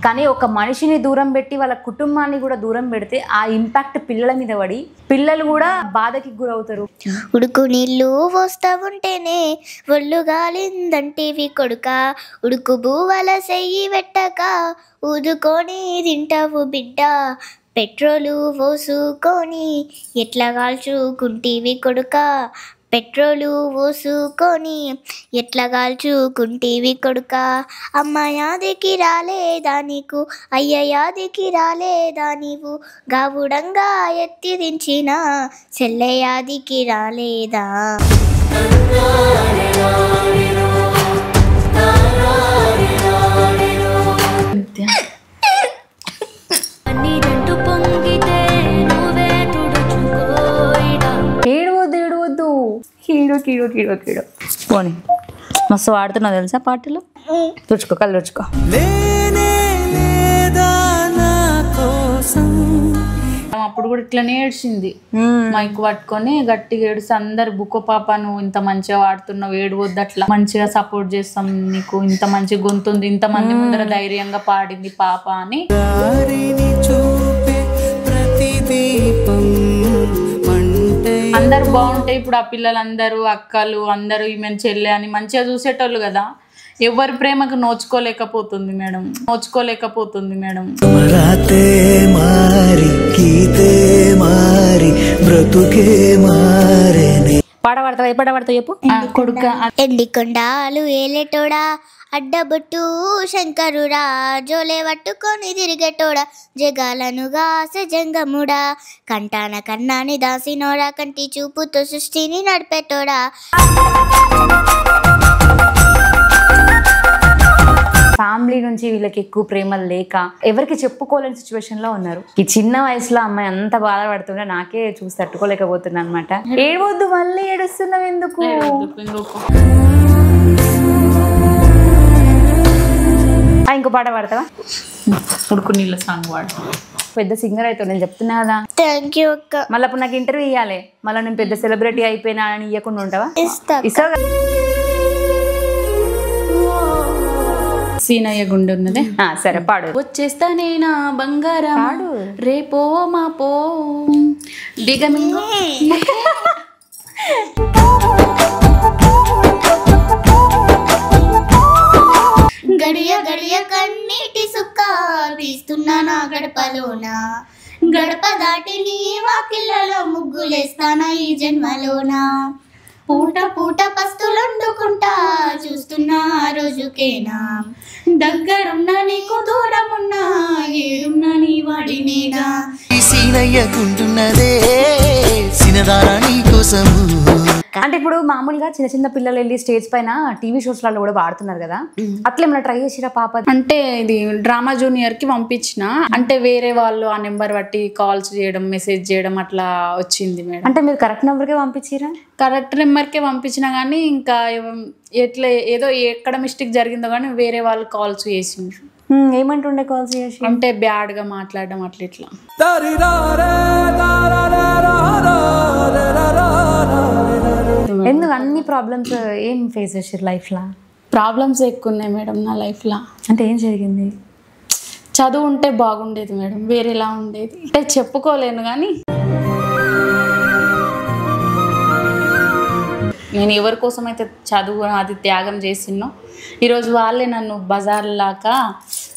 కానీ ఒక మనిషిని దూరం పెట్టి వాళ్ళ కుటుంబాన్ని కూడా దూరం పెడితే ఆ ఇంపాక్ట్ పిల్లల మీద పడి పిల్లలు కూడా బాధకి గురవుతారు. ఉడుకు నీళ్ళు పోస్తా ఉంటేనే ఒళ్ళు గాలిందంటివి కొడుక, ఉడుకు బువ్వల సెయ్యి పెట్టక ఊదుకొని తింటావు బిడ్డ, పెట్రోలు పోసుకొని ఎట్లా కాల్చుకుంటివి కొడుక, పెట్రోలు పోసుకొని ఎట్లా కాల్చుకుంటివి కొడుక, అమ్మ యాదికి రాలేదా నీకు, అయ్య యాదికి రాలేదా నీవు, గావుడంగా ఎత్తి దించిన చెల్లె యాదికి రాలేదా. పోనీ మస్తు వాడుతున్నావు తెలుసా పాటలు. తుడుచుకో కళ్ళు తుడుచుకో. అప్పుడు కూడా ఇట్లనే ఏడ్చింది, మైక్ పట్టుకొని గట్టిగా ఏడుస్తే అందరు బుక్కో పాప నువ్వు ఇంత మంచిగా వాడుతున్నావు, ఏడవద్దు, అట్లా మంచిగా సపోర్ట్ చేస్తాం నీకు, ఇంత మంచి గొంతుంది, ఇంత మంది ముందర ధైర్యంగా పాడింది పాప అని. అందరు బాగుంటాయి ఇప్పుడు, ఆ పిల్లలందరూ అక్కలు అందరూ ఈమెను చెల్లె అని మంచిగా చూసేటోళ్ళు కదా. ఎవరి ప్రేమకు నోచుకోలేకపోతుంది మేడం, నోచుకోలేకపోతుంది మేడం. పాడబడతావు పాడబడతావు చెప్పు. కొడుక ఎండికొండాలు ఏలేటోడా, అడ్డబొట్టు శంకరుడా, జోలే పట్టుకొని తిరిగేటోడా, జగాలను గాసె జంగముడా, కంటాన కన్నాని దాసినోడా, కంటి చూపుతో సృష్టిని నడిపేటోడా. ఫ్యామిలీ నుంచి వీళ్ళకి ఎక్కువ ప్రేమలు లేక ఎవరికి చెప్పుకోలేని సిచ్యువేషన్ లో ఉన్నారు. ఈ చిన్న వయసులో అమ్మాయి అంత బాధపడుతుంటే నాకే చూసి తట్టుకోలేకపోతున్నా అనమాట. ఏడవద్దు, మళ్ళీ ఏడుస్తున్నావు ఎందుకు? ఇంకో పాట పాడతావా? ఉడుకు నీళ్ళ సాంగ్ పాడు. పెద్ద సింగర్ అవుతావు నేను చెప్తున్నా కదా. థ్యాంక్ యూ అక్క. మళ్ళీ అప్పుడు నాకు ఇంటర్వ్యూ ఇవ్వాలి, మళ్ళీ నేను పెద్ద సెలబ్రిటీ అయిపోయినా అని ఇవ్వకుండా ఉంటావా? ఇస్తావు. సీనయ్య గుండె ఉన్నదే. సరే పాడు. వచ్చేస్తా నేనా బంగారం పాడు, రేపో మాపో దిగమింగో. గడియ గడియ కన్నీటి సుక్క తీస్తున్నా నా గడపలోన, గడప దాటి నీ వాకిళ్ళలో ముగ్గులేస్తానా ఈ జన్మలోన, పూట పూట పస్తులండుకుంటా చూస్తున్నా రోజుకేనా, దగ్గరున్నా నీకు దూరమున్నా ఏడున్నా నీ వాడినేగా. అంటే ఇప్పుడు మామూలుగా చిన్న చిన్న పిల్లలు వెళ్ళి స్టేజ్ పైన టీవీ షోస్ లలో కూడా వాడుతున్నారు కదా, అట్లా ఏమైనా ట్రై చేసిరా పాప? అంటే ఇది డ్రామా జూనియర్ కి పంపించిన, అంటే వేరే వాళ్ళు ఆ నెంబర్ బట్టి కాల్స్ చేయడం మెసేజ్ చేయడం అట్లా వచ్చింది మేడం. అంటే మీరు కరెక్ట్ నెంబర్కే పంపించిరా? కరెక్ట్ నెంబర్కే పంపించిన కానీ ఇంకా ఎట్లా ఏదో ఎక్కడ మిస్టేక్ జరిగిందో కానీ వేరే వాళ్ళు కాల్స్ చేసిండ్రు. ఏమంటుండే కాల్స్ చేసి? అంటే బ్యాడ్ గా మాట్లాడడం అట్లా ఇట్లా. ఎందుకు అన్ని ప్రాబ్లమ్స్ ఏం ఫేస్ చేసారు లైఫ్ లా? ప్రాబ్లమ్స్ ఎక్కువ ఉన్నాయి మేడం నా లైఫ్ లా. అంటే ఏం జరిగింది? చదువు ఉంటే బాగుండేది మేడం, వేరేలా ఉండేది. అంటే చెప్పుకోలేను కానీ నేను ఎవరి కోసం అయితే చదువు అది త్యాగం చేసినో ఈరోజు వాళ్ళే నన్ను బజార్ లాగా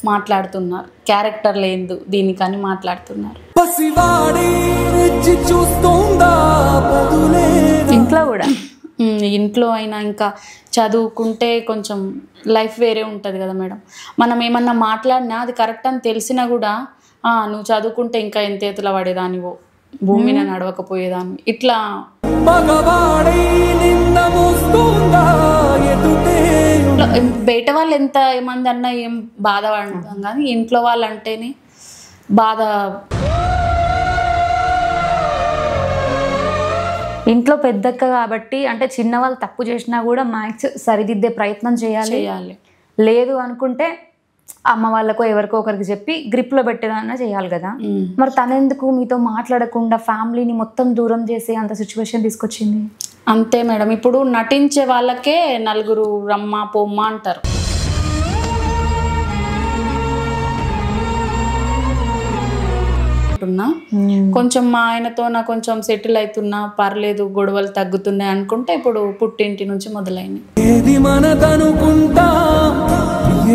మాట్లాడుతున్నారు, క్యారెక్టర్ లేదు దీనికని మాట్లాడుతున్నారు. ఇంట్లో కూడా, ఇంట్లో అయినా ఇంకా చదువుకుంటే కొంచెం లైఫ్ వేరే ఉంటుంది కదా మేడం. మనం ఏమన్నా మాట్లాడినా అది కరెక్ట్ అని తెలిసినా కూడా నువ్వు చదువుకుంటే ఇంకా ఎంత ఎత్తుల పడేదానివో, భూమి మీద నడవకపోయేదాన్ని, ఇట్లా బయట వాళ్ళు ఎంత ఏమంది అన్నా ఏం బాధపడతాం కానీ ఇంట్లో వాళ్ళు అంటేనే బాధ. ఇంట్లో పెద్దక్క కాబట్టి అంటే చిన్న వాళ్ళు తప్పు చేసినా కూడా మ్యాక్స్ సరిదిద్దే ప్రయత్నం చేయాలి. లేదు అనుకుంటే అమ్మ వాళ్ళకో ఎవరికో ఒకరికి చెప్పి గ్రిప్ లో పెట్టేదన్నా చేయాలి కదా. మరి తనెందుకు మీతో మాట్లాడకుండా ఫ్యామిలీని మొత్తం దూరం చేసే అంత సిచ్యువేషన్ తీసుకొచ్చింది? అంతే మేడం, ఇప్పుడు నటించే వాళ్ళకే నలుగురు రమ్మ పొమ్మ అంటారు. ఉన్నా. కొంచెం మా ఆయనతో నా కొంచెం సెటిల్ అవుతున్నా, పర్లేదు గొడవలు తగ్గుతున్నాయి అనుకుంటే ఇప్పుడు పుట్టింటి నుంచి మొదలైంది. ఏది మనదనుకుంటా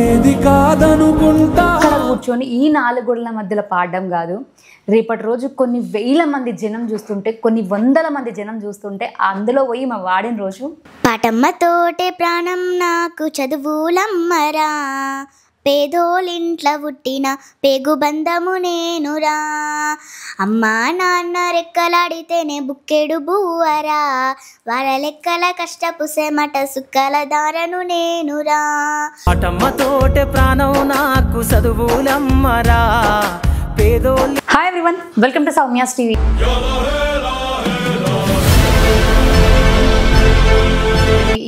ఏది కాదనుకుంటా అక్కడ కూర్చొని ఈ 4 గోడల మధ్యలో పాడడం కాదు, రేపటి రోజు కొన్ని వేల మంది జనం చూస్తుంటే, కొన్ని వందల మంది జనం చూస్తుంటే అందులో పోయి మా వాడిన రోజు. పాటమ్మతోటే ప్రాణం నాకు చదువులమ్మరా, పేదోలింట్ల పుట్టిన పేగు బంధము నేనురా, అమ్మా నాన్న రెక్కలాడితేనే బుక్కెడు బువ్వరా, వాళ్ళ లెక్కల కష్టపు సెమట సుక్కల దారను నేనురా. పాటమ్మతోటే ప్రాణం నాకు చదువులమ్మరా, పేదోళ్ళు. Hi everyone, welcome to Soumya's TV.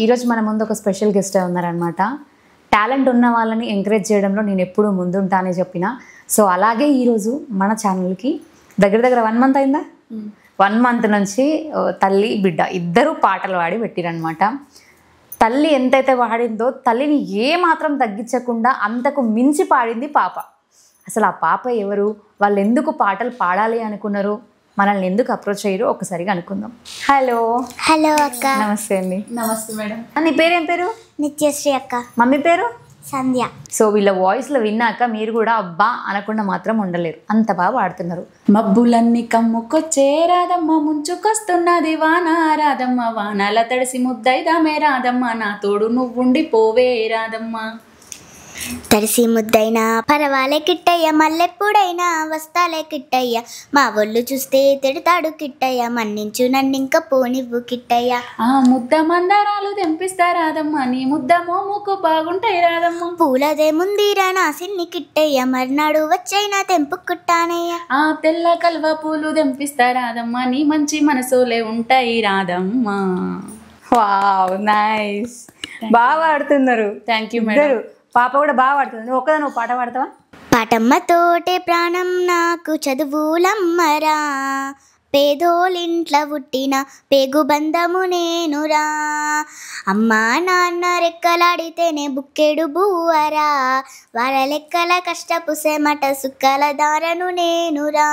ఈరోజు మన ముందు ఒక స్పెషల్ గెస్ట్ ఉన్నారనమాట. టాలెంట్ ఉన్న వాళ్ళని ఎంకరేజ్ చేయడంలో నేను ఎప్పుడూ ముందుంటానని చెప్పిన. సో అలాగే ఈరోజు మన ఛానల్కి దగ్గర 1 మంత్ అయిందా, 1 మంత్ నుంచి తల్లి బిడ్డ ఇద్దరు పాటలు పాడి పెట్టిరనమాట. తల్లి ఎంతైతే పాడిందో తల్లిని ఏ మాత్రం తగ్గించకుండా అంతకు మించి పాడింది పాప. అసలు ఆ పాప ఎవరు, వాళ్ళు ఎందుకు పాటలు పాడాలి అనుకున్నారు, మనల్ని ఎందుకు అప్రోచ్ అయ్యారు ఒకసారిగా అనుకుందాం. హలో హలో అక్క. నమస్తే అండి. నమస్తే మేడం. నీ పేరేం పేరు? నిత్యశ్రీ అక్క. మమ్మీ పేరు? సంధ్య. సో వీళ్ళ వాయిస్లో విన్నాక మీరు కూడా అబ్బా అనకుండా మాత్రం ఉండలేరు, అంత బాగా పాడుతున్నారు. మబ్బులన్నీ కమ్ముకొచ్చే రాదమ్మ, ముంచుకొస్తున్నది వాన రాదమ్మ, వానల తడిసి ముద్దైదామే రాదమ్మ, నా తోడు నువ్వుండి పోవే రాదమ్మ. తడిసి ముద్దైనా పరవాలే కిట్టయ్య, మళ్ళెప్పుడైనా వస్తాలే కిట్టయ్య, మా ఒళ్ళు చూస్తే తిడతాడు కిట్టయ్య, మన్నించు నన్నింక పోనివ్వు కిట్టయ్య. ఆ ముద్ద మందారాలు తెంపిస్తా రాదమ్మ, నీ ముద్ద మోముకు బాగుంటాయి రాదమ్మ, పూలదే ముందిరా నా సిన్ని కిట్టయ్య, మర్నాడు వచ్చైనా తెంపుకుట్టానయ్య. ఆ తెల్ల కల్వ పూలు తెంపిస్తా రాదమ్మ, నీ మంచి మనసులే ఉంటాయి రాదమ్మ. వావ్, నైస్, బాగా పాడుతున్నారు. Thank you madam. పాప కూడా బాగా పాడుతుంది. నువ్వు ఒక్కదా నువ్వు పాట పాడతావా? పాటమ్మతోటే ప్రాణం నాకు చదువులమ్మరా, పేదోలింట్ల పుట్టిన పేగు బంధము నేనురా, అమ్మా నాన్న రెక్కలాడితేనే బుక్కెడు బువ్వరా, వాళ్ళ లెక్కల కష్టపు సెమట సుక్కల దారను నేనురా,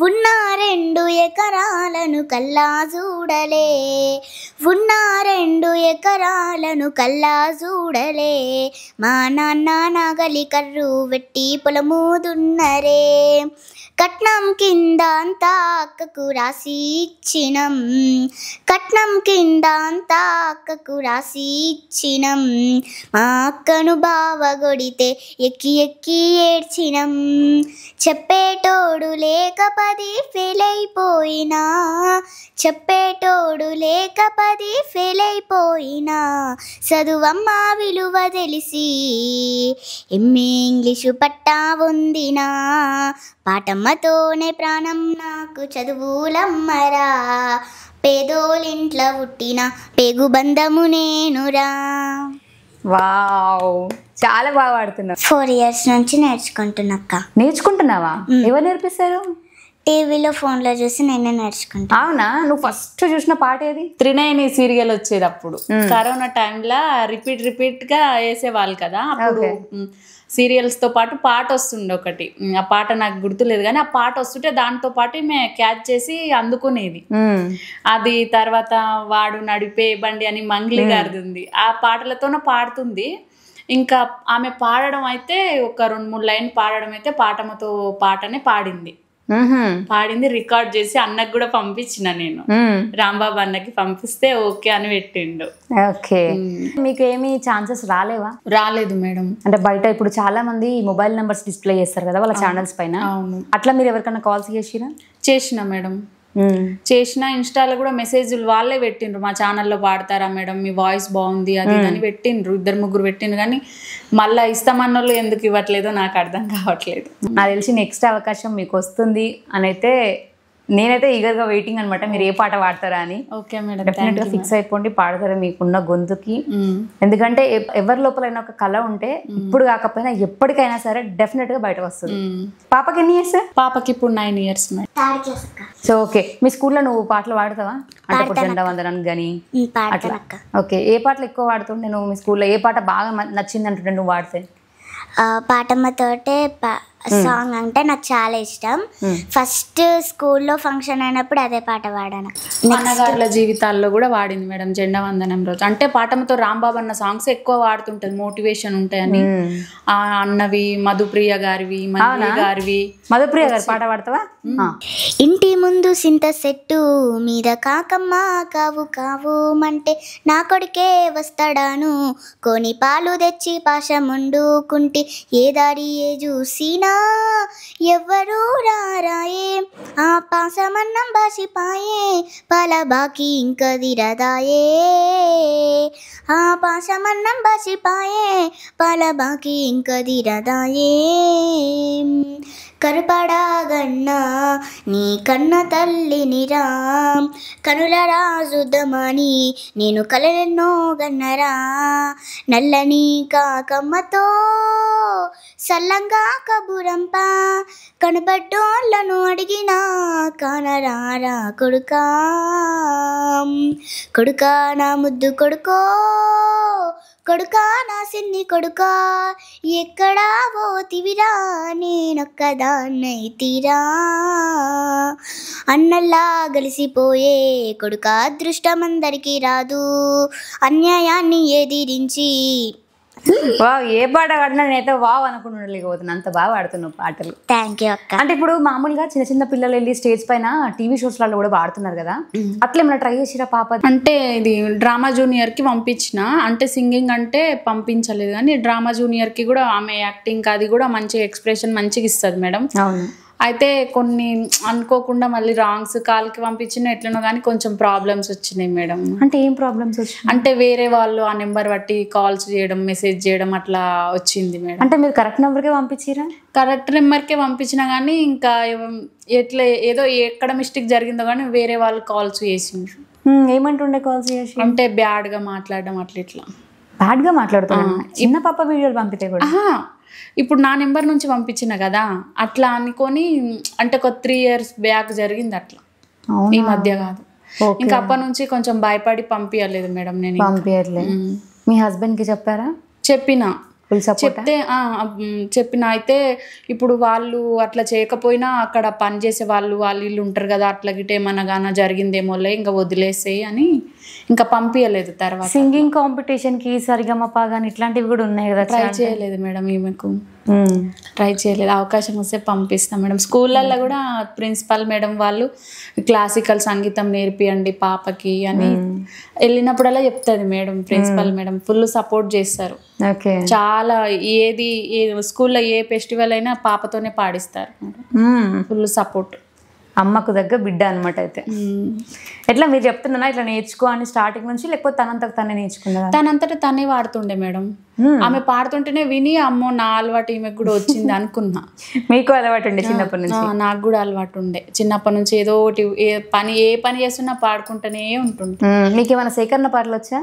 ఉన్న 2 ఎకరాలను కల్లా చూడలే, ఉన్న 2 ఎకరాలను కల్లా చూడలే, మా నాన్న నాగలి కర్రు వెట్టి పొలము దున్నరే, కట్నం కింద అంతా అక్కకు రాసి ఇచ్చినం, కట్నం కింద అంతా అక్కకు రాసి ఇచ్చినం, మా అక్కను బావ కొడితే ఎక్కి ఎక్కి ఏడ్చినం, చెప్పేటోడు లేక 10 ఫెయిల్ అయిపోయినా, చెప్పేటోడు లేక 10 ఫెయిల్ అయిపోయినా, చదువమ్మ విలువ తెలిసి ఎంఏ ఇంగ్లీషు పట్టా పొందినా, పాటమ్మతోనే ప్రాణం నాకు చదువులమ్మరా, పేదోలింట్ల పుట్టిన పేగు బంధము నేనురా. వావ్, చాలా బాగా పాడుతున్నావు. 4 years నుంచి నేర్చుకుంటున్నాక్క. నేర్చుకుంటున్నావా? ఎవరు నేర్పిస్తారు? టీవీలో ఫోన్లో చూసి నేనే నేర్చుకుంటా. అవునా? నువ్వు ఫస్ట్ చూసిన పాట ఏది? 3 సీరియల్ వచ్చేది అప్పుడు, కరోనా టైంలో రిపీట్ గా వేసేవాళ్ళు కదా అప్పుడు. సీరియల్స్ తో పాటు పాట వస్తుండే ఒకటి, ఆ పాట నాకు గుర్తులేదు కానీ ఆ పాట వస్తుంటే దాంతో పాటు మేము క్యాచ్ చేసి అందుకునేది. అది తర్వాత వాడు నడిపే బండి అని మంగ్లీ గారిది ఉంది, ఆ పాటలతోనే పాడుతుంది. ఇంకా ఆమె పాడడం అయితే ఒక 2-3 లైన్ పాడడం అయితే పాటమ్మతో పాటనే పాడింది. రికార్డ్ చేసి అన్నకు కూడా పంపించిన నేను. రాంబాబు అన్నకి పంపిస్తే ఓకే అని పెట్టిండు. ఓకే, మీకు ఏమి ఛాన్సెస్ రాలేవా? రాలేదు మేడం. అంటే బయట ఇప్పుడు చాలా మంది మొబైల్ నెంబర్స్ డిస్ప్లే చేస్తారు కదా వాళ్ళ ఛానల్స్ పైన. అట్లా మీరు ఎవరికైనా కాల్స్ చేసిరా? చేసిన మేడం, చేసిన. ఇన్స్టాలో కూడా మెసేజ్లు వాళ్ళే పెట్టిండ్రు, మా ఛానల్లో పాడతారా మేడం, మీ వాయిస్ బాగుంది అది అని పెట్టిండ్రు. 2-3 పెట్టిండ్రు కానీ మళ్ళీ ఇస్తామన్న వాళ్ళు ఎందుకు ఇవ్వట్లేదో నాకు అర్థం కావట్లేదు. నాకు తెలిసి నెక్స్ట్ అవకాశం మీకు వస్తుంది అని అయితే నేనైతే ఈగర్గా వెయిటింగ్ అనమాట, మీరు ఏ పాట పాడతారా అని. ఓకే మేడం, డెఫినెట్ గా ఫిక్స్ అయిపోండి, పాడతారా మీకున్న గొంతుకి. ఎందుకంటే ఎవరి లోపలైనా ఒక కళ ఉంటే ఇప్పుడు కాకపోయినా ఎప్పటికైనా సరే డెఫినెట్ గా బయట వస్తుంది. పాపకి ఎన్ని ఇయర్స్? పాపకి ఇప్పుడు 9 years. సో ఓకే, మీ స్కూల్లో నువ్వు పాటలు పాడతావా? అంటే ఇప్పుడు జెండా వందనానికి కానీ అట్లా. ఓకే, ఏ పాటలు ఎక్కువ పాడుతుంటే నువ్వు మీ స్కూల్లో? ఏ పాట బాగా నచ్చింది అంటుంటే నువ్వు పాడితే? పాటమ్మతోటే సాంగ్ అంటే నాకు చాలా ఇష్టం. ఫస్ట్ స్కూల్లో ఫంక్షన్ అయినప్పుడు అదే పాట పాడాను. అన్నగారుల జీవితాల్లో కూడా వాడింది మేడం జెండా వందనం రోజు. అంటే పాటమతో రాంబాబు అన్న సాంగ్స్ ఎక్కువ వాడుతుంటది, మోటివేషన్ ఉంటాయని. ఆ అన్నవి, మధుప్రియ గారివి, మంజరి గారివి. మధుప్రియ గారి పాట పాడతావా? ఇంటి ముందు సింత చెట్టు మీద కాకమ్మ కావు కావు మంటే నా కొడుకే వస్తాడాను, కొని పాలు తెచ్చి పాశముండుకుంటే ఏ దారి ఏ చూసినా ఎవ్వరూ రారాయే, ఆ పాసమన్నం బాసిపాయే పాల బాకి ఇంకదిరదాయే, ఆ పాసమన్నం బాసిపాయే పాల బాకి ఇంకదిరదాయే. కరుపడాగన్నా నీ కన్న తల్లినిరా, కనుల రాజుద్దమని నేను కలెన్నో గన్నరా, నల్లని కాకమ్మతో సల్లంగా కబురంపా, కనబడ్డోళ్ళను అడిగినా కానరారా కొడుకా, కొడుకా నా ముద్దు కొడుకో, కొడుకా నా సిన్ని కొడుకా, ఎక్కడా పోతివిరా నేనొక్కదాన్నైతిరా, అన్నల్లా గలిసిపోయే కొడుకా అదృష్టమందరికీ రాదు, అన్యాయాన్ని ఎదిరించి. వావ్, ఏ పాట పాడినా నేనైతే వావ్ అనుకుంటున్నాను. అంత బాగా పాడుతున్నావు పాటలు. థ్యాంక్ యూ అక్క. అంటే ఇప్పుడు మామూలుగా చిన్న చిన్న పిల్లలు వెళ్ళి స్టేజ్ పైన టీవీ షోస్లలో కూడా పాడుతున్నారు కదా, అట్లా ఏమైనా ట్రై చేసిరా పాప? అంటే ఇది డ్రామా జూనియర్కి పంపించిన, అంటే సింగింగ్ అంటే పంపించలేదు కానీ డ్రామా జూనియర్కి కూడా ఆమె యాక్టింగ్ అది కూడా మంచిగా ఎక్స్ప్రెషన్ మంచిగా ఇస్తుంది మేడం. అవును. అయితే కొన్ని అనుకోకుండా మళ్ళీ రాంగ్స్ కాల్కి పంపించిన ఎట్లనో కానీ కొంచెం ప్రాబ్లమ్స్ వచ్చినాయి మేడం. అంటే ఏం ప్రాబ్లమ్స్ వచ్చినాయి? అంటే వేరే వాళ్ళు ఆ నెంబర్ బట్టి కాల్స్ చేయడం, మెసేజ్ చేయడం అట్లా వచ్చింది మేడం. అంటే మీరు కరెక్ట్ నెంబర్కే పంపించిరా? కరెక్ట్ నెంబర్కే పంపించినా కానీ ఇంకా ఎట్లా ఏదో ఎక్కడ మిస్టేక్ జరిగిందో కానీ వేరే వాళ్ళు కాల్స్ చేసిండ్రు. ఏమంటుండే కాల్స్ చేసి? అంటే బ్యాడ్గా మాట్లాడడం అట్లా ఇట్లా. బ్యాడ్గా మాట్లాడుతున్నా? చిన్న పాప వీడియోలు పంపితే కూడా? ఇప్పుడు నా నెంబర్ నుంచి పంపించిన కదా అట్లా అనుకొని, అంటే ఒక 3 years బ్యాక్ జరిగింది అట్లా, ఈ మధ్య కాదు. ఇంకా అప్పటి నుంచి కొంచెం భయపడి పంపించలేదు మేడం. నేను పంపించలేదు. మీ హస్బెండ్కి చెప్పారా? చెప్పిన చెప్పిన అయితే ఇప్పుడు వాళ్ళు అట్లా చేయకపోయినా అక్కడ పని చేసే వాళ్ళు వీళ్ళు ఉంటారు కదా, అట్లా గిట్ట ఏమన్నా గానా జరిగిందేమోలే ఇంకా వదిలేసేయి అని ఇంకా పంపించలేదు. తర్వాత సింగింగ్ కాంపిటీషన్కి సరిగమప కానీ ఇట్లాంటివి కూడా ఉన్నాయి కదా, ట్రై చేయలేదు మేడం. ఈమెకు ట్రై చేయలేదు. అవకాశం వస్తే పంపిస్తాం మేడం. స్కూళ్ళల్లో కూడా ప్రిన్సిపల్ మేడం వాళ్ళు క్లాసికల్ సంగీతం నేర్పియండి పాపకి అని వెళ్ళినప్పుడల్లా చెప్తుంది madam. Principal madam full support చేస్తారు. చాలా ఏది స్కూల్లో ఏ ఫెస్టివల్ అయినా పాపతోనే పాడిస్తారు. Full support. అమ్మకు దగ్గర బిడ్డ అనమాట. అయితే ఎట్లా మీరు చెప్తున్నారా ఇట్లా నేర్చుకో అని స్టార్టింగ్ నుంచి, లేకపోతే తనంతకు తనే నేర్చుకున్నారా? తనంతటా తనే వాడుతుండే మేడం. ఆమె పాడుతుంటేనే విని అమ్మో నా అలవాటు ఈమెకు కూడా వచ్చింది అనుకున్నా. మీకు అలవాటు ఉండే చిన్నప్పటి నుంచి? నాకు కూడా అలవాటు ఉండే చిన్నప్పటి నుంచి. ఏదో ఒకటి ఏ పని చేస్తున్నా పాడుకుంటూనే ఉంటుండే. మీకు ఏమైనా సేకరణ పాటలు వచ్చా?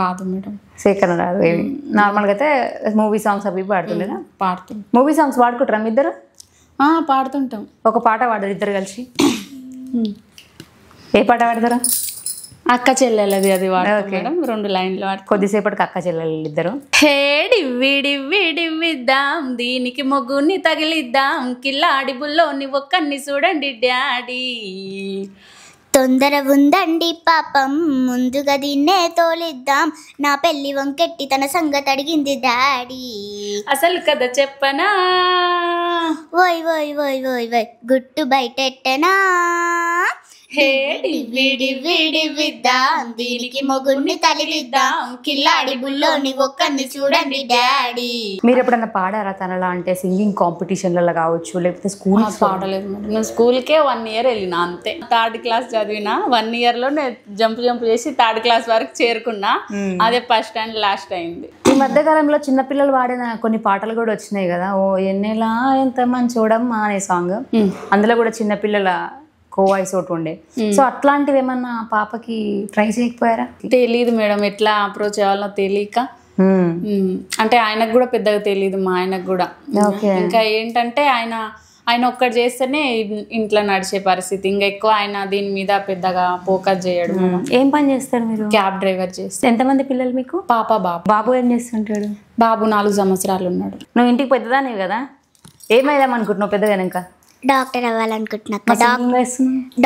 రాదు మేడం, సేకరణ రాదు. నార్మల్గా అయితే మూవీ సాంగ్స్ అవి పాడుతుండేనా? పాడుతుండే. మూవీ సాంగ్స్ పాడుకుంటారా మీ ఇద్దరు? పాడుతుంటాం. ఒక పాట పాడరు ఇద్దరు కలిసి? ఏ పాట పాడతారా? అక్క చెల్లెలది అది వాడతాం మేడం. 2 లైన్లు వాడతాం. కొద్దిసేపటికి అక్క చెల్లెలు ఇద్దరు. డివ్విడివ్విడివ్విద్దాం, దీనికి మొగ్గుని తగిలిద్దాం, కిల్లాడి బుల్లోని ఒక్కన్ని చూడండి డాడీ. తొందర ఉందండి పాపం, ముందుగా దీన్నే తోలిద్దాం, నా పెళ్లి వంకెట్టి తన సంగతి అడిగింది డాడీ. అసలు కథ చెప్పనా? ఓయ్ ఓయ్ ఓయ్ ఓయ్ ఓయ్ గుట్టు బయటెట్టనా? డివ్విడివ్విడివ్విద్దాం, దీనికి మొగుడిని తగిలిద్దాం, కిల్లాడి బుల్లోని ఒక్కరిని చూడండి డాడీ. మీరు ఎప్పుడన్నా పాడారా తనలా? అంటే సింగింగ్ కాంపిటీషన్లలో కావచ్చు, లేకపోతే స్కూల్? పాడలేదు మేడం. నేను స్కూల్కే 1 year వెళ్ళినా అంతే. 3rd class చదివినా. 1 yearలో నేను జంప్ చేసి 3rd class వరకు చేరుకున్నా. అదే ఫస్ట్ అండ్ లాస్ట్ అయింది. ఈ మధ్య కాలంలో చిన్నపిల్లలు పాడిన కొన్ని పాటలు కూడా వచ్చినాయి కదా, ఓ ఎన్నెలా ఎంత మంచోడమ్మా అనే సాంగ్. అందులో కూడా చిన్నపిల్లల వాయిస్ ఒకటి ఉండే. సో అట్లాంటివి ఏమన్నా పాపకి ట్రై చేయకపోయారా? తెలీదు మేడం, ఎట్లా అప్రోచ్ అవ్వాలో తెలియక. అంటే ఆయనకు కూడా పెద్దగా తెలీదు, మా ఆయనకు కూడా. ఇంకా ఏంటంటే ఆయన ఒక్కటి చేస్తేనే ఇంట్లో నడిచే పరిస్థితి. ఇంకా ఎక్కువ ఆయన దీని మీద పెద్దగా ఫోకస్ చేయడు. ఏం పని చేస్తాడు మీరు? క్యాబ్ డ్రైవర్ చేస్తాడు. ఎంతమంది పిల్లలు మీకు? పాప బాబు. బాబు ఏం చేస్తుంటాడు? బాబు 4 సంవత్సరాలు ఉన్నాడు. నువ్వు ఇంటికి పెద్దదానివి కదా, ఏమైదాం అనుకుంటున్నావు పెద్దగా ఇంకా? డాక్టర్ అవ్వాలనుకుంటున్నా.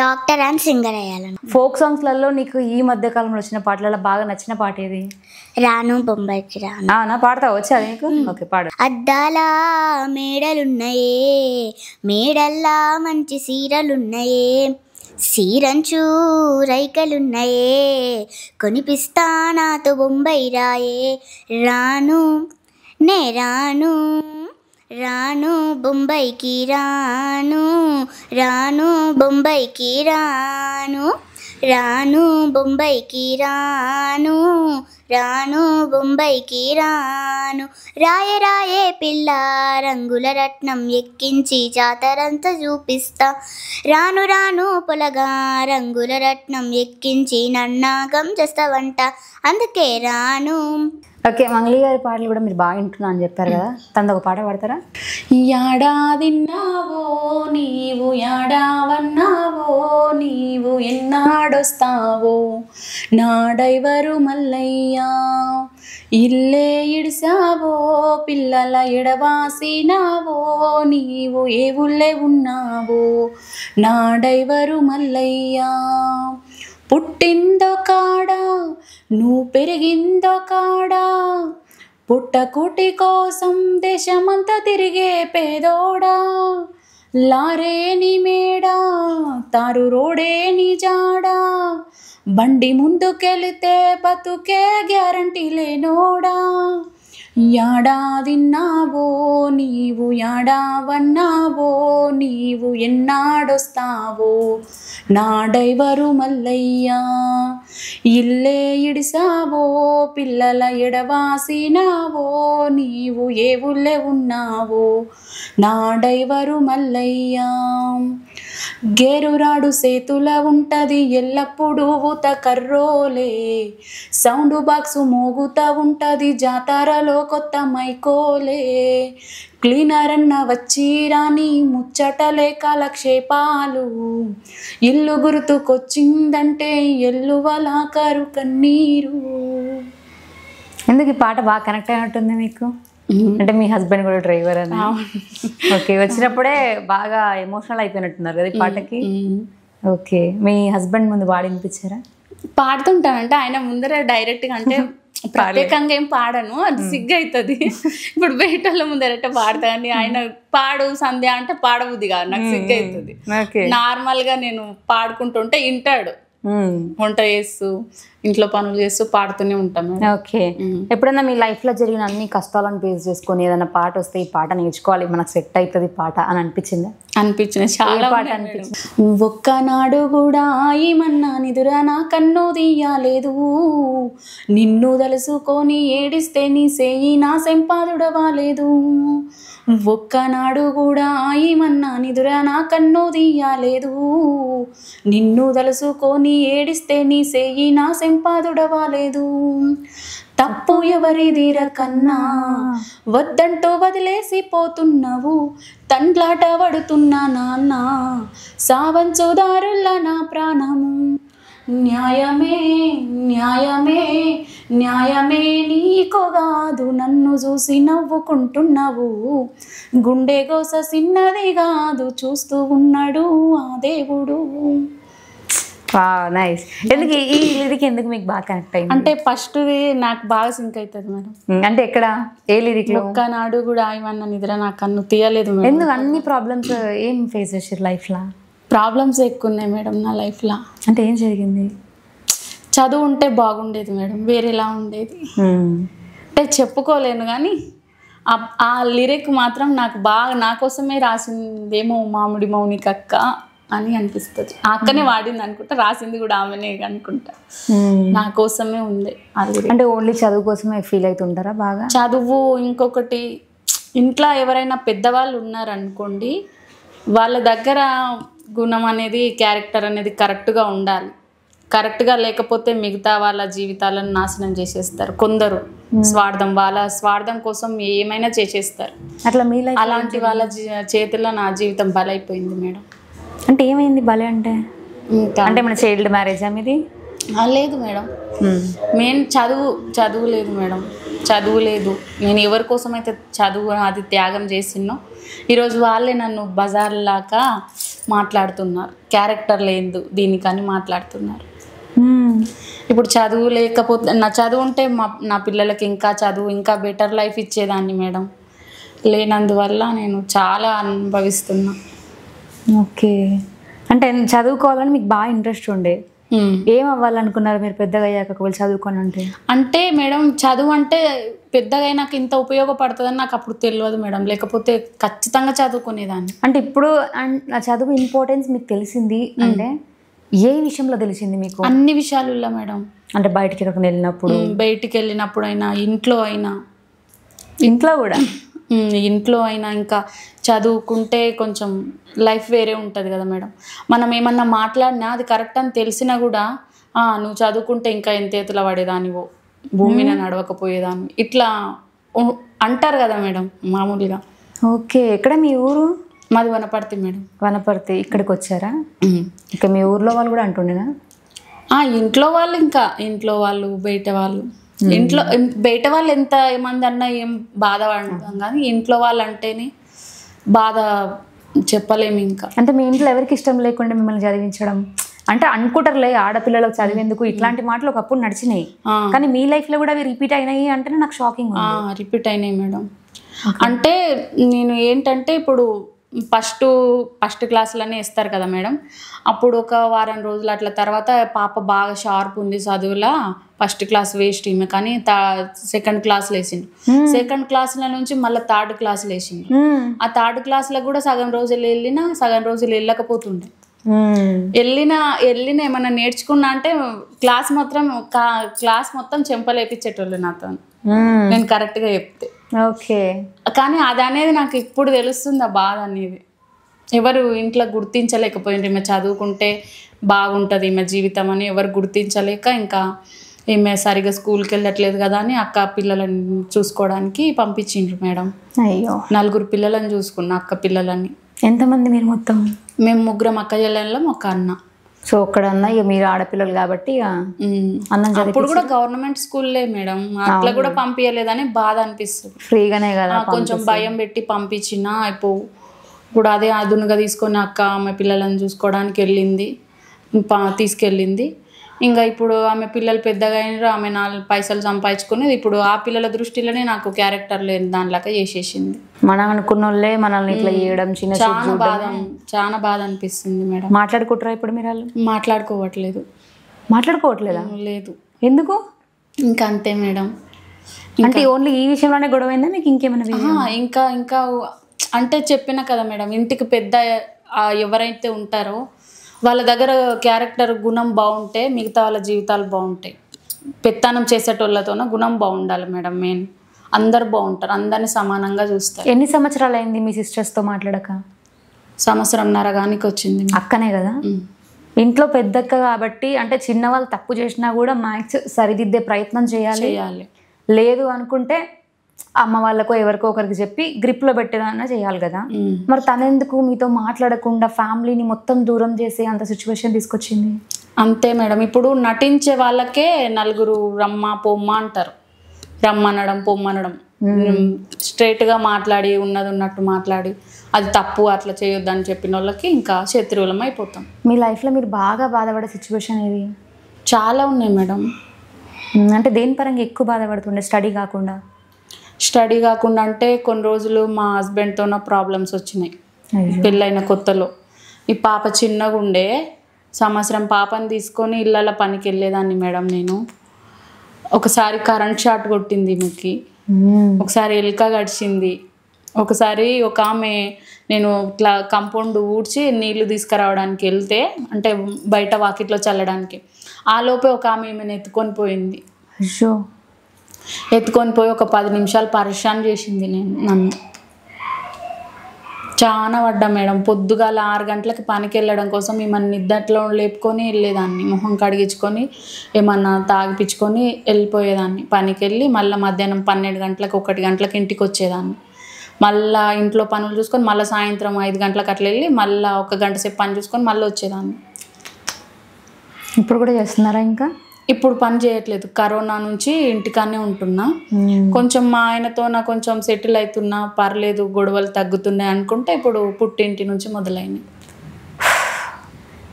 డాక్టర్ అండ్ సింగర్ అయ్యాలను. ఫోక్ సాంగ్స్లలో నీకు ఈ మధ్య కాలంలో వచ్చిన పాటలలో బాగా నచ్చిన పాట ఏది? రాను బొంబాయికి రాను. నా పాడతావు వచ్చి అది నీకు? ఓకే పాడు. అద్దాల మేడలున్నాయే, మేడల్లా మంచి సీరలున్నాయే, సీరంచు రైకలున్నాయే, కొనిపిస్తా నాతో బొంబాయి రాయే. రాను నే రాను, రాను బొంబాయికి రాను, రాను బొంబాయికి రాను, రాను బొంబాయికి రాను, రాను బొంబాయికి రాను. రాయే రాయే పిల్ల రంగుల రత్నం ఎక్కించి జాతరంతా చూపిస్తా. రాను రాను పొలగా రంగుల రత్నం ఎక్కించి నన్నాగం చేస్తావంట, అందుకే రాను. ఓకే, మంగ్లీ గారి పాటలు కూడా మీరు బాగా వింటున్నా అని చెప్పారు కదా, తనది ఒక పాట పాడతారా? యాడాదిన్నావో నీవు, యాడావన్నావో నీవు, ఎన్నాడొస్తావో నా డైవరు మల్లయ్యా. ఇల్లే ఇడిసావో పిల్లల ఎడవాసినావో నీవు, ఏ ఊళ్ళే ఉన్నావో నా డైవరు మల్లయ్యా. పుట్టిందో కాడా నువ్వు పెరిగిందో కాడా, పుట్టకుటి కోసం దేశమంతా తిరిగే పేదోడా. లారేని మేడా తారు రోడేని జాడా, బండి ముందుకెళితే బతుకే గ్యారంటీ లేనోడా. యాడాదిన్నావో నీవు, యాడావన్నావో నీవు, ఎన్నాడొస్తావో నా డైవరు మల్లయ్యా. ఇల్లే ఇడిసావో పిల్లల ఎడవాసినావో నీవు, ఏ ఊళ్ళే ఉన్నావో నా డైవరు మల్లయ్యా. గేరురాడు సేతుల ఉంటది ఎల్లప్పుడూ ఊత కర్రోలే, సౌండ్ బాక్సు మోగుతా ఉంటది జాతరలో కొత్త మైకోలే. క్లీనర్ అన్న వచ్చి రాని ముచ్చటలే కాలక్షేపాలు, ఇల్లు గుర్తుకొచ్చిందంటే ఎల్లువలా కరు కన్నీరు. ఎందుకు ఈ పాట బాగా కనెక్ట్ అయినట్టుంది మీకు? అంటే మీ హస్బెండ్ కూడా డ్రైవర్ అని. ఓకే, వచ్చినప్పుడే బాగా ఎమోషనల్ అయిపోయినట్టున్నారు కదా ఈ పాటకి. ఓకే, మీ హస్బెండ్ ముందు పాడి వినిపించారా? పాడుతుంటానంటే ఆయన ముందర డైరెక్ట్గా, అంటే ప్రత్యేకంగా ఏం పాడను, అది సిగ్గు అవుతుంది. ఇప్పుడు బయటల ముందరట పాడతా కానీ ఆయన పాడు సంధ్య అంటే పాడబుద్ది కాదు, నాకు సిగ్గు అవుతుంది. నార్మల్గా నేను పాడుకుంటుంటే వింటాడు, వంట చేస్తూ ఇంట్లో పనులు చేస్తూ పాడుతూనే ఉంటాం. ఓకే, ఎప్పుడన్నా మీ లైఫ్ లో జరిగిన అన్ని కష్టాలను ఫేస్ చేసుకొని ఏదైనా పాట వస్తే ఈ పాట నేర్చుకోవాలి, మనకు సెట్ అవుతుంది పాట అని అనిపించిందా? అనిపించింది, చాలా పాట అనిపించింది. ఒక్కనాడు కూడా ఏమన్నా నిదురా నా కన్ను తీయలేదు, నిన్ను తలుసుకొని ఏడిస్తే నీ సేయి నా సెంపాదుడవాలేదు. ఒక్కనాడు కూడా ఏమన్నా నిదురా నా కన్ను తీయలేదు, నిన్ను తలుసుకొని ఏడిస్తే నీ సేయి నా సెంపాదుడవాలేదు. తప్పు ఎవరిదిర కన్నా వద్దంటూ వదిలేసిపోతున్నావు, తండ్లాట పడుతున్నా నాన్న సావంచుదారుల నా ప్రాణము. న్యాయమే న్యాయమే న్యాయమే నీకు కాదు, నన్ను చూసి నవ్వుకుంటున్నావు, గుండె గోస చిన్నది కాదు చూస్తూ ఉన్నాడు ఆ దేవుడు. నైస్. ఎందుకు ఈ లిరిక్ ఎందుకు మీకు బాగా కనెక్ట్ అయింది? అంటే ఫస్ట్ నాకు బాగా సింక్ అవుతుంది మేడం. అంటే ఎక్కడ, ఏ లిరిక్ లో? ఒక్కనాడు కూడా ఏమన్నా నిద్ర నా కన్ను తీయలేదు మేడం. ఎందుకు అన్ని ప్రాబ్లమ్స్ ఏం ఫేస్ చేసారు లైఫ్ లో? ప్రాబ్లమ్స్ ఎక్కువ ఉన్నాయి మేడం నా లైఫ్లో. అంటే ఏం జరిగింది? చదువు ఉంటే బాగుండేది మేడం, వేరేలా ఉండేది. అంటే చెప్పుకోలేను కానీ ఆ లిరిక్ మాత్రం నాకు బాగా నా కోసమే రాసిందేమో మామిడి మౌనికక్క అని అనిపిస్తుంది. ఆ అక్కనే వాడింది అనుకుంటా, రాసింది కూడా ఆమెనే అనుకుంటా. నా కోసమే ఉంది ఆ లిరిక్. అంటే ఓన్లీ చదువు కోసమే ఫీల్ అవుతుంటారా బాగా? చదువు, ఇంకొకటి ఇంట్లో ఎవరైనా పెద్దవాళ్ళు ఉన్నారనుకోండి, వాళ్ళ దగ్గర గుణం అనేది, క్యారెక్టర్ అనేది కరెక్ట్గా ఉండాలి. కరెక్ట్గా లేకపోతే మిగతా వాళ్ళ జీవితాలను నాశనం చేసేస్తారు కొందరు. వాళ్ళ స్వార్థం కోసం ఏమైనా చేసేస్తారు. అట్లా మీ లైఫ్ అలాంటి వాళ్ళ చేతిలో నా జీవితం బలైపోయింది మేడం. అంటే ఏమైంది బలే అంటే? అంటే మన చైల్డ్ మ్యారేజా మీది? లేదు మేడం, మెయిన్ చదువు లేదు మేడం. చదువు లేదు. నేను ఎవరి కోసం అయితే చదువు అది త్యాగం చేసినో ఈరోజు వాళ్ళే నన్ను బజార్లాగా మాట్లాడుతున్నారు. క్యారెక్టర్ లేదు దీనికని మాట్లాడుతున్నారు. ఇప్పుడు చదువు లేకపోతే నా చదువు ఉంటే నా పిల్లలకి ఇంకా చదువు ఇంకా బెటర్ లైఫ్ ఇచ్చేదాన్ని మేడం. లేనందువల్ల నేను చాలా అనుభవిస్తున్నా. ఓకే, అంటే చదువుకోవాలని మీకు బాగా ఇంట్రెస్ట్ ఉండే. ఏం అవ్వాలనుకున్నారు మీరు పెద్దగా అయ్యాక ఒకవేళ చదువుకొని ఉంటే? అంటే మేడం చదువు అంటే పెద్దగా నాకు ఇంత ఉపయోగపడుతుందని నాకు అప్పుడు తెలియదు మేడం. లేకపోతే ఖచ్చితంగా చదువుకునేదాన్ని. అంటే ఇప్పుడు చదువు ఇంపార్టెన్స్ మీకు తెలిసింది అంటే ఏ విషయంలో తెలిసింది మీకు? అన్ని విషయాలలో మేడం. అంటే బయటికి ఎక్కడికి వెళ్ళినప్పుడు, బయటికి వెళ్ళినప్పుడైనా, ఇంట్లో అయినా, ఇంట్లో కూడా ఇంట్లో అయినా ఇంకా చదువుకుంటే కొంచెం లైఫ్ వేరే ఉంటుంది కదా మేడం. మనం ఏమన్నా మాట్లాడినా అది కరెక్ట్ అని తెలిసినా కూడా నువ్వు చదువుకుంటే ఇంకా ఎంత ఎత్తుల పడేదానివో, భూమిని నడవకపోయేదాన్ని ఇట్లా అంటారు కదా మేడం మామూలుగా. ఓకే, ఎక్కడ మీ ఊరు? మాది వనపర్తి మేడం. వనపర్తి. ఇక్కడికి వచ్చారా? ఇక మీ ఊర్లో వాళ్ళు కూడా అంటుండేనా? ఇంట్లో వాళ్ళు, ఇంకా ఇంట్లో వాళ్ళు, బయట వాళ్ళు. ఇంట్లో బయట వాళ్ళు ఎంత మంది అన్నా ఏం బాధ పడతాం, కానీ ఇంట్లో వాళ్ళు అంటేనే బాధ చెప్పలేము. ఇంకా అంటే మీ ఇంట్లో ఎవరికి ఇష్టం లేకుండా మిమ్మల్ని చదివించడం అంటే అనుకుంటారులే ఆడపిల్లలకు చదివేందుకు, ఇట్లాంటి మాటలు ఒకప్పుడు నడిచినాయి, కానీ మీ లైఫ్లో కూడా అవి రిపీట్ అయినాయి అంటేనే నాకు షాకింగ్. రిపీట్ అయినాయి మేడం. అంటే నేను ఏంటంటే ఇప్పుడు ఫస్ట్ క్లాసులనే ఇస్తారు కదా మేడం. అప్పుడు ఒక వారం రోజులు అట్లా తర్వాత పాప బాగా షార్ప్ ఉంది చదువులా, ఫస్ట్ క్లాస్ వేస్ట్ ఈమె, కానీ సెకండ్ క్లాస్లో వేసిండు. సెకండ్ క్లాసుల నుంచి మళ్ళీ థర్డ్ క్లాసులు వేసిండు. ఆ థర్డ్ క్లాస్లో కూడా సగం రోజులు వెళ్ళినా సగం రోజులు వెళ్ళకపోతుండే. వెళ్ళిన ఏమన్నా నేర్చుకున్నా అంటే క్లాస్ మొత్తం చెంపలేపించేటోళ్ళు నాతో, నేను కరెక్ట్గా చెప్తే. ఓకే, కానీ అది అనేది నాకు ఇప్పుడు తెలుస్తుంది, ఆ బాధ అనేది. ఎవరు ఇంట్లో గుర్తించలేకపోయింది ఈమె చదువుకుంటే బాగుంటుంది ఈమె జీవితం అని ఎవరు గుర్తించలేక, ఇంకా ఈమె సరిగా స్కూల్కి వెళ్ళట్లేదు కదా అని అక్క పిల్లలని చూసుకోవడానికి పంపించిండ్రు మేడం. అయ్యో, 4 పిల్లలని చూసుకున్నా, అక్క పిల్లలని. ఎంతమంది మీరు మొత్తం? మేము 3 అక్క చెల్లెళ్ళం, ఒక అన్న. సో ఒక్కడన్నా ఇక మీరు ఆడపిల్లలు కాబట్టి అప్పుడు కూడా గవర్నమెంట్ స్కూల్లే మేడం, అట్లా కూడా పంపించలేదని బాధ అనిపిస్తుంది. ఫ్రీగానే కదా, కొంచెం భయం పెట్టి పంపించిన ఇప్పుడు అదే అదునుగా తీసుకొని అక్క ఆమె పిల్లలను చూసుకోవడానికి వెళ్ళింది, తీసుకెళ్ళింది. ఇంకా ఇప్పుడు ఆమె పిల్లలు పెద్దగా అయినారు, ఆమె 4 పైసలు సంపాదించుకుని ఇప్పుడు ఆ పిల్లల దృష్టిలోనే నాకు క్యారెక్టర్ లేని దానిలాగా చేసేసింది. మనం అనుకున్న వాళ్ళే మనల్ని ఇట్లా చేయడం చాలా బాధ అనిపిస్తుంది మేడం. మాట్లాడుకుంటారా ఇప్పుడు మీరు? వాళ్ళు మాట్లాడుకోవట్లేదా? లేదు. ఎందుకు? ఇంకా అంతే మేడం. అంటే ఓన్లీ ఈ విషయంలోనే గొడవ అయిందా మీకు? ఇంకేమైనా? ఇంకా అంటే చెప్పినా కదా మేడం, ఇంటికి పెద్ద ఎవరైతే ఉంటారో వాళ్ళ దగ్గర క్యారెక్టర్ గుణం బాగుంటే మిగతా వాళ్ళ జీవితాలు బాగుంటాయి. పెత్తనం చేసేటోళ్ళతోన గుణం బాగుండాలి మేడం. మెయిన్ అందరు బాగుంటారు, అందరిని సమానంగా చూస్తారు. ఎన్ని సంవత్సరాలు అయింది మీ సిస్టర్స్తో మాట్లాడక? 1.5 సంవత్సరం వచ్చింది. అక్కనే కదా ఇంట్లో పెద్దక్క కాబట్టి, అంటే చిన్నవాళ్ళు తప్పు చేసినా కూడా మ్యాక్స్ సరిదిద్దే ప్రయత్నం చేయాలి. లేదు అనుకుంటే అమ్మ వాళ్ళకో ఎవరికో ఒకరికి చెప్పి గ్రిప్లో పెట్టేదన్నా చేయాలి కదా. మరి తనెందుకు మీతో మాట్లాడకుండా ఫ్యామిలీని మొత్తం దూరం చేసి అంత సిచ్యువేషన్ తీసుకొచ్చింది? అంతే మేడం. ఇప్పుడు నటించే వాళ్ళకే 4 రమ్మ పొమ్మ అంటారు. రమ్మనడం పొమ్మనడం, స్ట్రైట్గా మాట్లాడి ఉన్నది ఉన్నట్టు మాట్లాడి అది తప్పు అట్లా చేయొద్దని చెప్పిన వాళ్ళకి ఇంకా శత్రువులం అయిపోతాం. మీ లైఫ్లో మీరు బాగా బాధపడే సిచ్యువేషన్ ఏది? చాలా ఉన్నాయి మేడం. అంటే దేని పరంగా ఎక్కువ బాధపడుతుండే? స్టడీ కాకుండా అంటే కొన్ని రోజులు మా హస్బెండ్తోన ప్రాబ్లమ్స్ వచ్చినాయి. పెళ్ళైన కొత్తలో ఈ పాప చిన్నగా ఉండే, 1 సంవత్సరం పాపని తీసుకొని ఇళ్ళ పనికి వెళ్ళేదాన్ని మేడం. నేను ఒకసారి కరెంట్ షాట్ కొట్టింది ఈమెకి, ఒకసారి ఎలుక గడిచింది, ఒకసారి ఒక ఆమె నేను ఇట్లా కంపౌండ్ ఊడ్చి నీళ్లు తీసుకురావడానికి వెళ్తే, అంటే బయట వాకిట్లో చల్లడానికి, ఆ లోపే ఒక ఆమె ఈమెను ఎత్తుకొని పోయింది. ఎత్తుకొని పోయి ఒక 10 నిమిషాలు పరిశాన్ చేసింది నన్ను. చాలా పడ్డా మేడం. పొద్దుగాల 6 గంటలకి పనికి వెళ్ళడం కోసం ఏమన్నా నిద్దట్లో లేపుకొని వెళ్ళేదాన్ని, మొహం కడిగించుకొని ఏమన్నా తాగిపించుకొని వెళ్ళిపోయేదాన్ని పనికి వెళ్ళి, మళ్ళీ మధ్యాహ్నం 12 గంటలకు 1 గంటలకు ఇంటికి వచ్చేదాన్ని. మళ్ళీ ఇంట్లో పనులు చూసుకొని మళ్ళీ సాయంత్రం 5 గంటలకు అట్లా వెళ్ళి మళ్ళీ 1 గంట సేపు పని చూసుకొని మళ్ళీ వచ్చేదాన్ని. ఇప్పుడు కూడా చేస్తున్నారా? ఇంకా ఇప్పుడు పని చేయట్లేదు, కరోనా నుంచి ఇంటికానే ఉంటున్నా. కొంచెం మా ఆయనతో నా కొంచెం సెటిల్ అవుతున్నా, పర్లేదు, గొడవలు తగ్గుతున్నాయి అనుకుంటే ఇప్పుడు పుట్టింటి నుంచి మొదలైంది.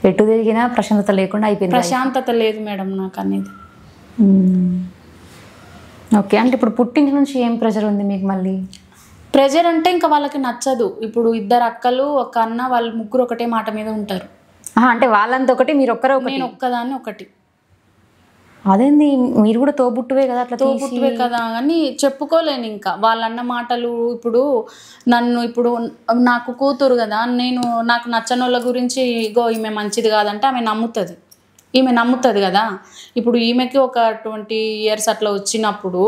ఎటు తిరిగినా ప్రశాంతత లేకుండా అయిపోయింది. ప్రశాంతత లేదు మేడం నాకు అనేది. ఓకే, అంటే ఇప్పుడు పుట్టింటి నుంచి ఏం ప్రెషర్ ఉంది మీకు? మళ్ళీ ప్రెజర్ అంటే ఇంకా వాళ్ళకి నచ్చదు. ఇప్పుడు 2 అక్కలు, 1 అన్న, వాళ్ళు ముగ్గురు ఒకటే మాట మీద ఉంటారు. అంటే వాళ్ళంతా ఒకటి, మీరు ఒక్కరే ఒకటి? నేను ఒక్కదాన్ని ఒకటి. అదేంది, మీరు కూడా తోబుట్టువే కదా? అట్లా తోబుట్టువే కదా అని చెప్పుకోలేను. ఇంకా వాళ్ళన్న మాటలు, ఇప్పుడు నన్ను, ఇప్పుడు నాకు కూతురు కదా, నాకు నచ్చని వాళ్ళ గురించి ఇగో ఈమె మంచిది కాదంటే ఆమె నమ్ముతుంది కదా. ఇప్పుడు ఈమెకి ఒక 20 years అట్లా వచ్చినప్పుడు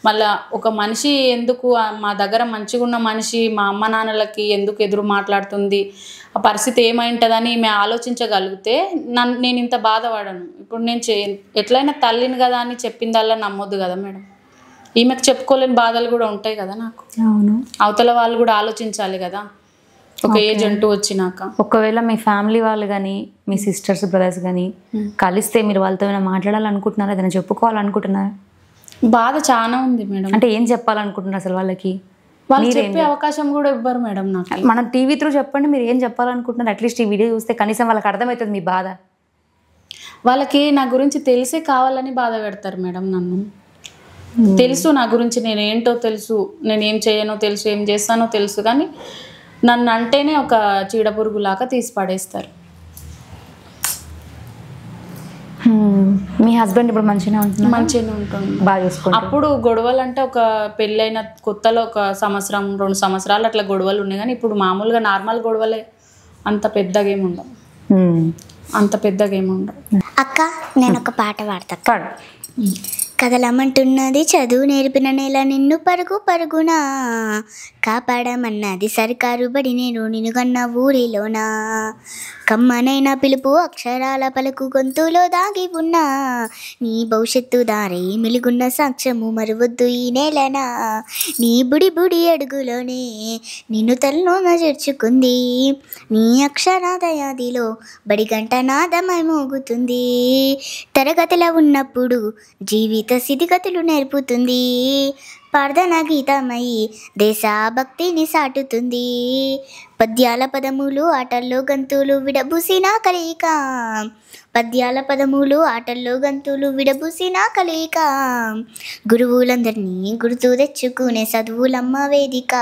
మళ్ళీ ఒక మనిషి ఎందుకు మా దగ్గర మంచిగా ఉన్న మనిషి మా అమ్మ నాన్నలకి ఎందుకు ఎదురు మాట్లాడుతుంది, ఆ పరిస్థితి ఏమైంటుందని ఈమె ఆలోచించగలిగితే నేను ఇంత బాధపడను. ఇప్పుడు నేను ఎట్లయినా తల్లిని కదా అని చెప్పిందల్లా నమ్మొద్దు కదా మేడం. ఈమెకు చెప్పుకోలేని బాధలు కూడా ఉంటాయి కదా నాకు. అవును, అవతల వాళ్ళు కూడా ఆలోచించాలి కదా ఒక ఏజ్ అంటూ వచ్చినాక. ఒకవేళ మీ ఫ్యామిలీ వాళ్ళు కానీ, మీ సిస్టర్స్ బ్రదర్స్ కానీ కలిస్తే మీరు వాళ్ళతో ఏమైనా మాట్లాడాలనుకుంటున్నారా, ఏదైనా చెప్పుకోవాలనుకుంటున్నారా? బాధ చాలా ఉంది మేడం. అంటే ఏం చెప్పాలనుకుంటున్నారు అసలు వాళ్ళకి? వాళ్ళు చెప్పే అవకాశం కూడా ఇవ్వరు మేడం నాకు. మనం టీవీ త్రూ చెప్పండి, మీరు ఏం చెప్పాలనుకుంటున్నారు. అట్లీస్ట్ ఈ వీడియో చూస్తే కనీసం వాళ్ళకి అర్థమవుతుంది మీ బాధ. వాళ్ళకి నా గురించి తెలిసే కావాలని బాధ పెడతారు మేడం నన్ను. తెలుసు నా గురించి, నేను ఏంటో తెలుసు, నేను ఏం చేయనో తెలుసు, ఏం చేస్తానో తెలుసు, కానీ నన్ను అంటేనే ఒక చీడపురుగులాగా తీసి పడేస్తారు. మీ హస్బెండ్ ఇప్పుడు మంచిగానే ఉంటుంది, బాగా చూసుకుంటారు? అప్పుడు గొడవలు అంటే ఒక పెళ్ళైన కొత్తలో 1 సంవత్సరం 2 సంవత్సరాలు అట్లా గొడవలు ఉన్నాయి, కానీ ఇప్పుడు మామూలుగా నార్మల్ గొడవలే. అంత పెద్దగా ఏముండవు. అక్క, నేను ఒక పాట పాడతా. కదలమంటున్నది చదువు నేర్పిన నేల, నిన్ను పరుగు పరుగున కాపాడమన్నది సర్కారు బడి, నేను నిన్నుగన్న ఊరిలోనా. కమ్మనైన పిలుపు అక్షరాల పలుకు గొంతులో దాగి ఉన్నా, నీ భవిష్యత్తు దారి మిలుగున్న సాక్ష్యము మరువద్దు ఈ నేలనా. నీ బుడి బుడి అడుగులోనే నిన్ను తలలోన చేర్చుకుంది, నీ అక్షరాదయాదిలో బడిగంట నాదమై మోగుతుంది. తరగతిలో ఉన్నప్పుడు జీవిత స్థితిగతులు నేర్పుతుంది, ప్రార్థన గీతమై దేశభక్తిని సాటుతుంది. పద్యాల పదములు ఆటల్లో గంతులు విడబూసిన కలయిక, పద్యాల పదములు ఆటల్లో గంతులు విడబూసిన కలయిక. గురువులందరినీ గుర్తు తెచ్చుకునే చదువులమ్మ వేదిక.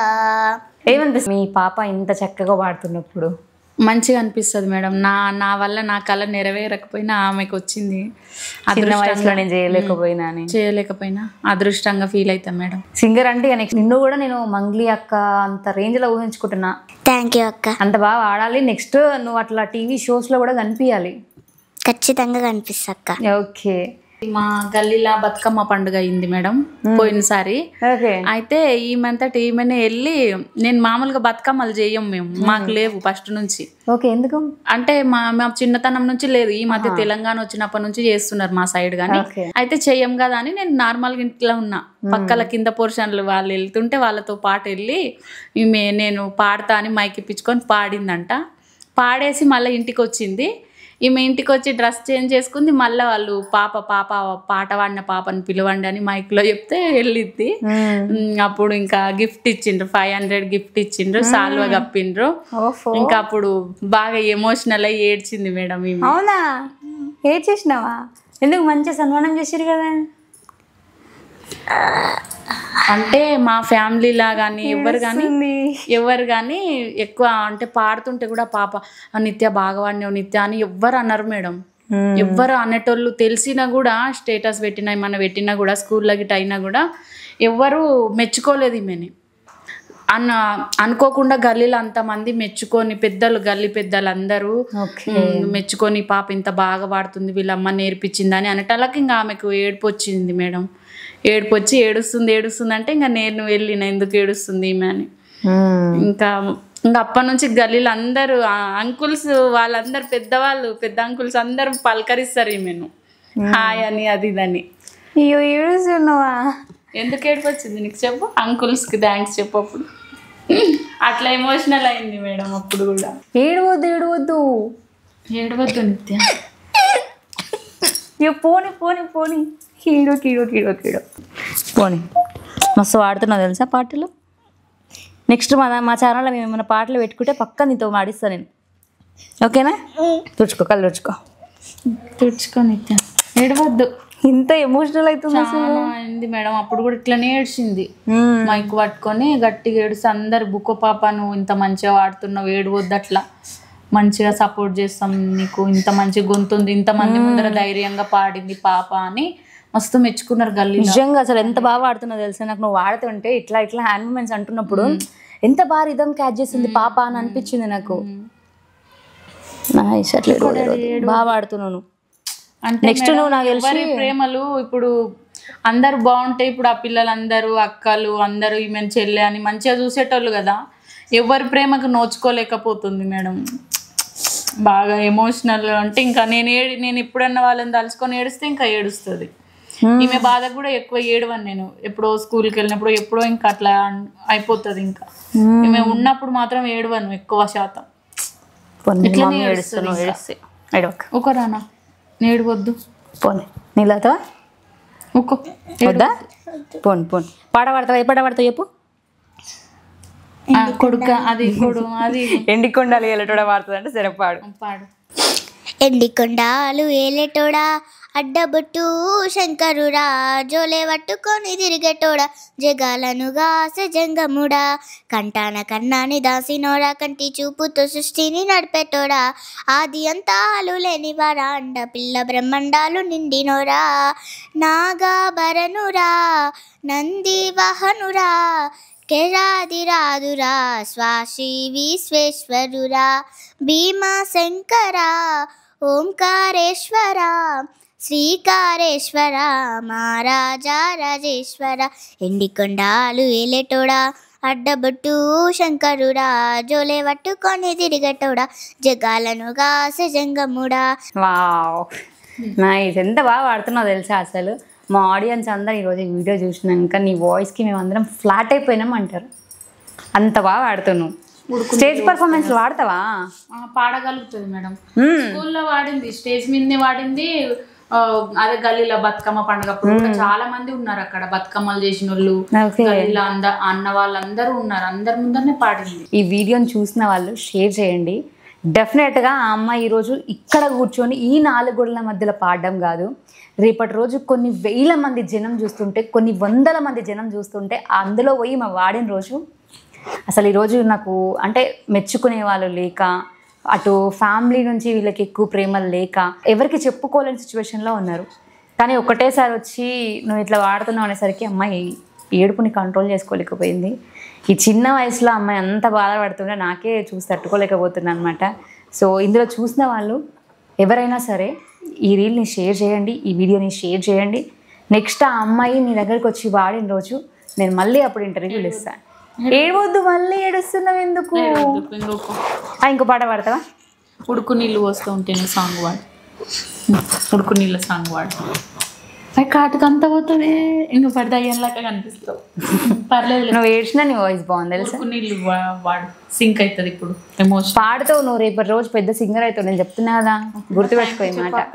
ఏమనిపిస్తుంది మీ పాప ఇంత చక్కగా పాడుతున్నప్పుడు? మంచిగా అనిపిస్తుంది మేడం. నా వల్ల నా కళ నెరవేరకపోయినా ఆమెకు వచ్చింది. నేను చేయలేకపోయినా అదృష్టంగా ఫీల్ అవుతాం మేడం. సింగర్ అంటే నెక్స్ట్ నిన్ను కూడా నేను మంగ్లీ అక్క అంత రేంజ్ లో ఊహించుకుంటున్నా. థ్యాంక్ యూ అక్క. అంత బాగా ఆడాలి. నెక్స్ట్ నువ్వు అట్లా టీవీ షోస్ లో కూడా కనిపించాలి. ఖచ్చితంగా కనిపిస్తా అక్క. ఓకే. మా గల్లీలా బతుకమ్మ పండుగ అయింది మేడం పోయినసారి. అయితే ఈమెంతటి ఈమెనే వెళ్ళి, నేను మామూలుగా బతుకమ్మలు చేయం మేము, మాకు లేవు ఫస్ట్ నుంచి. ఓకే, ఎందుకు అంటే మా చిన్నతనం నుంచి లేదు. ఈ మధ్య తెలంగాణ వచ్చినప్పటి నుంచి చేస్తున్నారు మా సైడ్ గానీ. అయితే చెయ్యం కదా అని నేను నార్మల్గా ఇంట్లో ఉన్నా. పక్కల కింద పోర్షన్లు వాళ్ళు వెళ్తుంటే వాళ్ళతో పాటు వెళ్ళి నేను పాడతా అని మైక్ ఇప్పించుకొని పాడిందంట. పాడేసి మళ్ళీ ఇంటికి వచ్చింది. ఈమె ఇంటికి వచ్చి డ్రెస్ చేంజ్ చేసుకుంది. మళ్ళీ వాళ్ళు పాప పాట పాడిన పాపని పిలవండి అని మైక్లో చెప్తే వెళ్ళిద్ది. అప్పుడు ఇంకా గిఫ్ట్ ఇచ్చిండ్రు, 500 గిఫ్ట్ ఇచ్చిండ్రు, సాల్వా కప్పిండ్రు. ఇంకా అప్పుడు బాగా ఎమోషనల్ అయ్యి ఏడ్చింది మేడం. అవునా, ఏడ్చేసినావా? ఎందుకు? మంచిగా సన్మానం చేసిరు కదా. అంటే మా ఫ్యామిలీలా కానీ ఎవరు కానీ ఎక్కువ అంటే పాడుతుంటే కూడా పాప నిత్య బాగా వాడినావు నిత్య అని ఎవ్వరు అన్నారు మేడం. ఎవ్వరు అనేటోళ్ళు తెలిసినా కూడా, స్టేటస్ పెట్టినా ఏమన్నా పెట్టినా కూడా, స్కూల్లో గిట్ట అయినా కూడా ఎవ్వరు మెచ్చుకోలేదు ఈమెని. అనుకోకుండా గల్లీలో అంతమంది మెచ్చుకొని, గల్లీ పెద్దలు అందరూ మెచ్చుకొని పాప ఇంత బాగా పాడుతుంది, వీళ్ళమ్మ నేర్పించిందని అనేటళ్ళకి ఇంకా ఆమెకు ఏడుపు వచ్చింది మేడం. ఏడుపు వచ్చి ఏడుస్తుంది అంటే ఇంకా నేను వెళ్ళిన ఎందుకు ఏడుస్తుంది ఈమె అని. ఇంకా అప్పటి నుంచి గల్లీలు అందరూ అంకుల్స్ వాళ్ళందరూ పెద్ద అంకుల్స్ అందరూ పలకరిస్తారు ఈమెను, హాయ్ అని అది ఇదని. అయ్యో, ఏడుస్తున్నావా? ఎందుకు ఏడుపు వచ్చింది నీకు చెప్పు? అంకుల్స్కి థ్యాంక్స్ చెప్పు. అప్పుడు అట్లా ఎమోషనల్ అయింది మేడం. అప్పుడు కూడా ఏడవద్దు నిత్య. ఇక పోని పోని పోని కీడో కీడో కీడో కీడో పోని. మస్తు పాడుతున్నావు తెలుసా పాటలు. నెక్స్ట్ మా ఛానల్లో మేము ఏమైనా పాటలు పెట్టుకుంటే పక్క నీతో పాడిస్తాను నేను. ఓకేనా? తుడుచుకో, కళ్ళు తుడుచుకో. తుడుచుకొని ఏడవద్దు. ఇంత ఎమోషనల్ అవుతుంది చాలా అయింది మేడం. అప్పుడు కూడా ఇట్లనే ఏడ్చింది. మైక్ పట్టుకొని గట్టిగా ఏడుస్తే అందరు బుక్కో పాప నువ్వు ఇంత మంచిగా వాడుతున్నావు, ఏడవద్దు, అట్లా మంచిగా సపోర్ట్ చేస్తాం నీకు, ఇంత మంచి గొంతుంది, ఇంతమంది ముందర ధైర్యంగా పాడింది పాప అని మస్తు మెచ్చుకున్నారు గల్లీ. నిజంగా అసలు ఎంత బాగా వాడుతున్నావు తెలుసా. నాకు నువ్వు వాడుతుంటే ఇట్లా ఇట్లా హ్యాండ్ మూమెంట్స్ అంటున్నప్పుడు ఎంత బాగా రిథమ్ క్యాచ్ చేసింది పాప అని అనిపించింది నాకు. బాగా వాడుతున్నావు. అంటే నెక్స్ట్ నువ్వు నాకు తెలిసి ప్రేమలు ఇప్పుడు అందరు బాగుంటాయి. ఇప్పుడు ఆ పిల్లలందరూ అక్కలు అందరూ ఈమెను చెల్లె అని మంచిగా చూసేటోళ్ళు కదా. ఎవరి ప్రేమకు నోచుకోలేకపోతుంది మేడం. బాగా ఎమోషనల్ అంటే ఇంకా నేను ఎప్పుడన్నా వాళ్ళని తలుచుకొని ఏడుస్తే ఇంకా ఏడుస్తుంది. ఈమె బాధ కూడా ఎక్కువ ఏడవను నేను. ఎప్పుడో స్కూల్కి వెళ్ళినప్పుడు ఎప్పుడో ఇంకా అట్లా అయిపోతుంది. ఇంకా ఈమె ఉన్నప్పుడు మాత్రం ఏడవను ఎక్కువ శాతం. ఇట్లనే ఏడుస్తుంది. ఒక రానా నేడువద్దు పోనీ నీళ్ళతో ఒక్కో వద్దా? పోను పోను. పాట పాడతావా? ఏ పాట పాడతావు చెప్పు. కొడుక అది కొడు అది ఎండికొండాలు ఏలటోడా పాడుతుంది అంటే సరే పాడు. పాడు. ఎండికొండాలు ఏలేటోడా అడ్డబొట్టు శంకరుడా జోలే పట్టుకొని తిరిగేటోడా జగాలను గాసె జంగముడా కంటాన కన్నాని దాసినోడా కంటి చూపుతో సృష్టిని నడిపేటోడా ఆది అంతాలు లేనివారా అండ పిల్ల బ్రహ్మండాలు నిండినోరా నాగాభరణురా నంది వాహనురా కెరాదిరాదురా స్వాశీ విశ్వేశ్వరురా భీమా శంకరా ఓంకారేశ్వర శ్రీకారేశ్వర మహారాజా రాజేశ్వర ఎండికొండాలు ఏలేటోడా అడ్డబొట్టు శంకరుడా జోలే పట్టుకొని తిరిగేటోడా జగాలను గాసె జంగముడా. Wow nice. ఎంత బాగా పాడుతున్నావు తెలుసా. అసలు మా ఆడియన్స్ అందరూ ఈరోజు ఈ వీడియో చూసినాక నీ వాయిస్కి మేమందరం ఫ్లాట్ అయిపోయినాం అంటారు. అంత బాగా పాడుతున్నావు. స్టేజ్ పర్ఫార్మెన్స్ వాడతావా? పాడగలుగుతుంది మేడం. స్కూల్లో వాడింది, స్టేజ్ మీదనే వాడింది. అదే గల్లీలో బతుకమ్మ పండుగ అప్పుడు కూడా చాలా మంది ఉన్నారు అక్కడ బతుకమ్మలు చేసిన వాళ్ళు. గల్లీలో అన్న వాళ్ళందరూ ఉన్నారు, అందరి ముందరనే పాడింది. ఈ వీడియోని చూసిన వాళ్ళు షేర్ చేయండి. డెఫినెట్గా ఆ అమ్మాయి ఈరోజు ఇక్కడ కూర్చొని ఈ 4 గోడల మధ్యలో పాడడం కాదు, రేపటి రోజు కొన్ని వేల మంది జనం చూస్తుంటే, కొన్ని వందల మంది జనం చూస్తుంటే అందులో పోయి మా వాడిన రోజు అసలు ఈరోజు నాకు అంటే మెచ్చుకునే వాళ్ళు లేక, అటు ఫ్యామిలీ నుంచి వీళ్ళకి ఎక్కువ ప్రేమలు లేక ఎవరికి చెప్పుకోలేని సిచ్యువేషన్లో ఉన్నారు. కానీ ఒకటేసారి వచ్చి నువ్వు ఇట్లా వాడుతున్నావు అనేసరికి అమ్మాయి ఏడుపుని కంట్రోల్ చేసుకోలేకపోయింది. ఈ చిన్న వయసులో అమ్మాయి అంత బాధపడుతుంటే నాకే చూసి తట్టుకోలేకపోతున్నాను అనమాట. సో ఇందులో చూసిన వాళ్ళు ఎవరైనా సరే ఈ రీల్ని షేర్ చేయండి, ఈ వీడియోని షేర్ చేయండి. నెక్స్ట్ ఆ అమ్మాయి నీ దగ్గరికి వచ్చి వాడిన రోజు నేను మళ్ళీ అప్పుడు ఇంటర్వ్యూలు ఇస్తాను. ఏడవద్దు, మళ్ళీ ఏడుస్తున్నావు ఎందుకు? ఇంకో పాట పాడతావా? ఉడుకు నీళ్ళు వస్తూ ఉంటేనే సాంగ్ వాడు. ఉడుకు నీళ్ళ సాంగ్ వాడు. అది కాటుకంతా పోతుంది, ఇంక పడితే అయ్యేలాగా కనిపిస్తావు. పర్లేదు, నువ్వు ఏడ్చినా నీ వాయిస్ బాగుంది తెలుసా. ఉడుకు నీళ్ళు వాడు సింక్ అవుతుంది. ఇప్పుడు ఎమోషన్ పాడుతావు నువ్వు, రేపటి రోజు పెద్ద సింగర్ అవుతావు. నేను చెప్తున్నా కదా, గుర్తుపెట్టుకో ఈ మాట.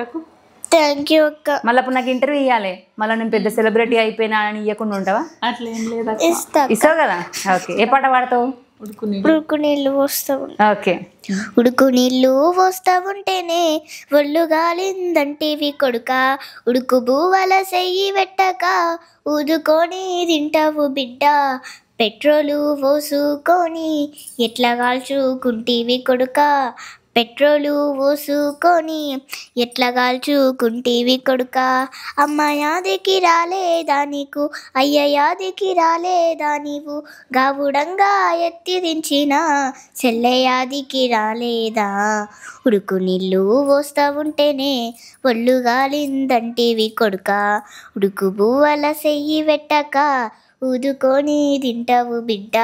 థ్యాంక్ యూ అక్క. మళ్ళీ అప్పుడు నాకు ఇంటర్వ్యూ ఇవ్వాలి, మళ్ళీ నేను పెద్ద సెలబ్రిటీ అయిపోయినా అని ఇవ్వకుండా ఉంటావా? అట్లా ఏం లేదా, ఇస్తావు కదా. ఓకే, ఏ పాట పాడతావు? ఉడుకు నీళ్ళు పోస్తా ఓకే. ఉడుకు నీళ్ళు పోస్తా ఉంటేనే ఒళ్ళు గాలిందంటివి కొడుక ఉడుకు బువ్వల సెయ్యి పెట్టక ఊదుకొని తింటావు బిడ్డ పెట్రోలు పోసుకొని ఎట్లా కాల్చుకుంటివి కొడుక పెట్రోలు పోసుకొని ఎట్లా కాల్చుకుంటివి కొడుక అమ్మ యాదికి రాలేదా నీకు అయ్య యాదికి రాలేదా నీవు గావుడంగా ఎత్తి దించిన చెల్లె యాదికి రాలేదా ఉడుకు నీళ్ళు పోస్తా ఉంటేనే ఒళ్ళు గాలిందంటివి కొడుక ఉడుకు బువ్వల సెయ్యి పెట్టక ఊదుకొని తింటావు బిడ్డ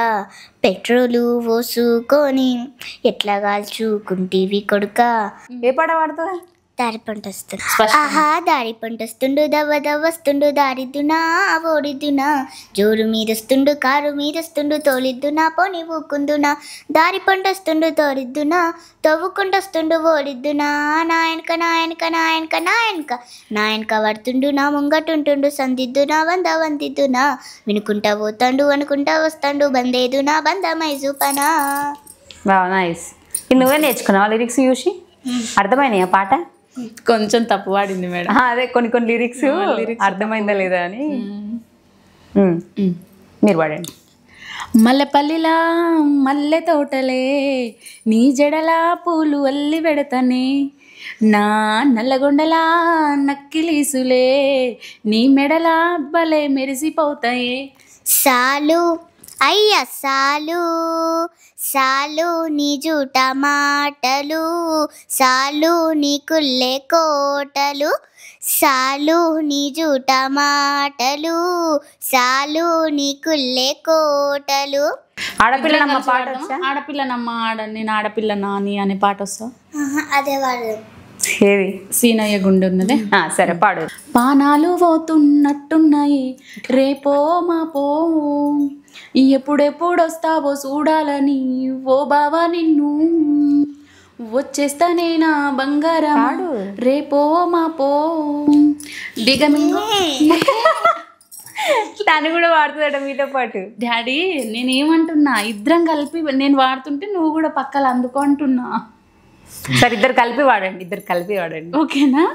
పెట్రోలు పోసుకొని ఎట్లా కాల్చుకుంటివి కొడుక. ఏ పాట పాడతావా? దారి పంటొస్తుంది ఆహా దారి పంటొస్తుండు దవ్వ దవ్వస్తుండు దారిద్దునా ఓడిద్దునా జోరు మీదొస్తుండు కారు మీదొస్తుండు తోలిద్దునా పోని ఊకుందునా దారి పంటొస్తుండు తోలిద్దునా తవ్వుకుంటొస్తుండు ఓడిద్దునా నాయనక నాయనక నాయనక నాయనక నాయనక పడుతుండు నా ముంగటుంటుండు సందిద్దునా వందిద్దునా వినుకుంటా పోతాండు అనుకుంటా వస్తాండు బందేదునా బందమై చూపనా. నైస్. నువ్వే నేర్చుకున్నావా లిరిక్స్ చూసి? అర్థమైనాయి ఆ పాట? కొంచెం తప్పు పాడింది మేడం. అదే కొన్ని లిరిక్స్ అర్థమైందా లేదా అని. మీరు పాడండి. మల్లెపల్లిలా మల్లె తోటలే నీ జడలా పూలు అల్లి పెడతనే నా నల్లగొండలా నక్కిలీసులే నీ మెడలా భలే మెరిసిపోతాయే. సాలు అయ్య సాలు సాలు నీ జూట మాటలు సాలు నీ కుల్లే కోటలు సాలు నీ జూట మాటలు సాలు నీ కుల్లే కోటలు. ఆడపిల్లనమ్మ పాట వచ్చా? ఆడపిల్లనమ్మ నేను ఆడపిల్ల నాని అనే పాట వస్తా. అదే వాడు ఏది? సీనయ్య గుండె ఉన్నదే. సరే పాడు. పానాలు పోతున్నట్టున్నాయి రేపో మాపో ఎప్పుడెప్పుడు వస్తావో చూడాలని ఓ బావా నిన్ను వచ్చేస్తానేనా బంగారం రేపో మాపో దిగమింగు. తను కూడా వాడుతుందట మీతో పాటు. డాడీ నేనేమంటున్నా, ఇద్దరం కలిపి నేను వాడుతుంటే నువ్వు కూడా పక్కల అందుకో అంటున్నా. సరే ఇద్దరు కలిపి వాడండి. ఓకేనా?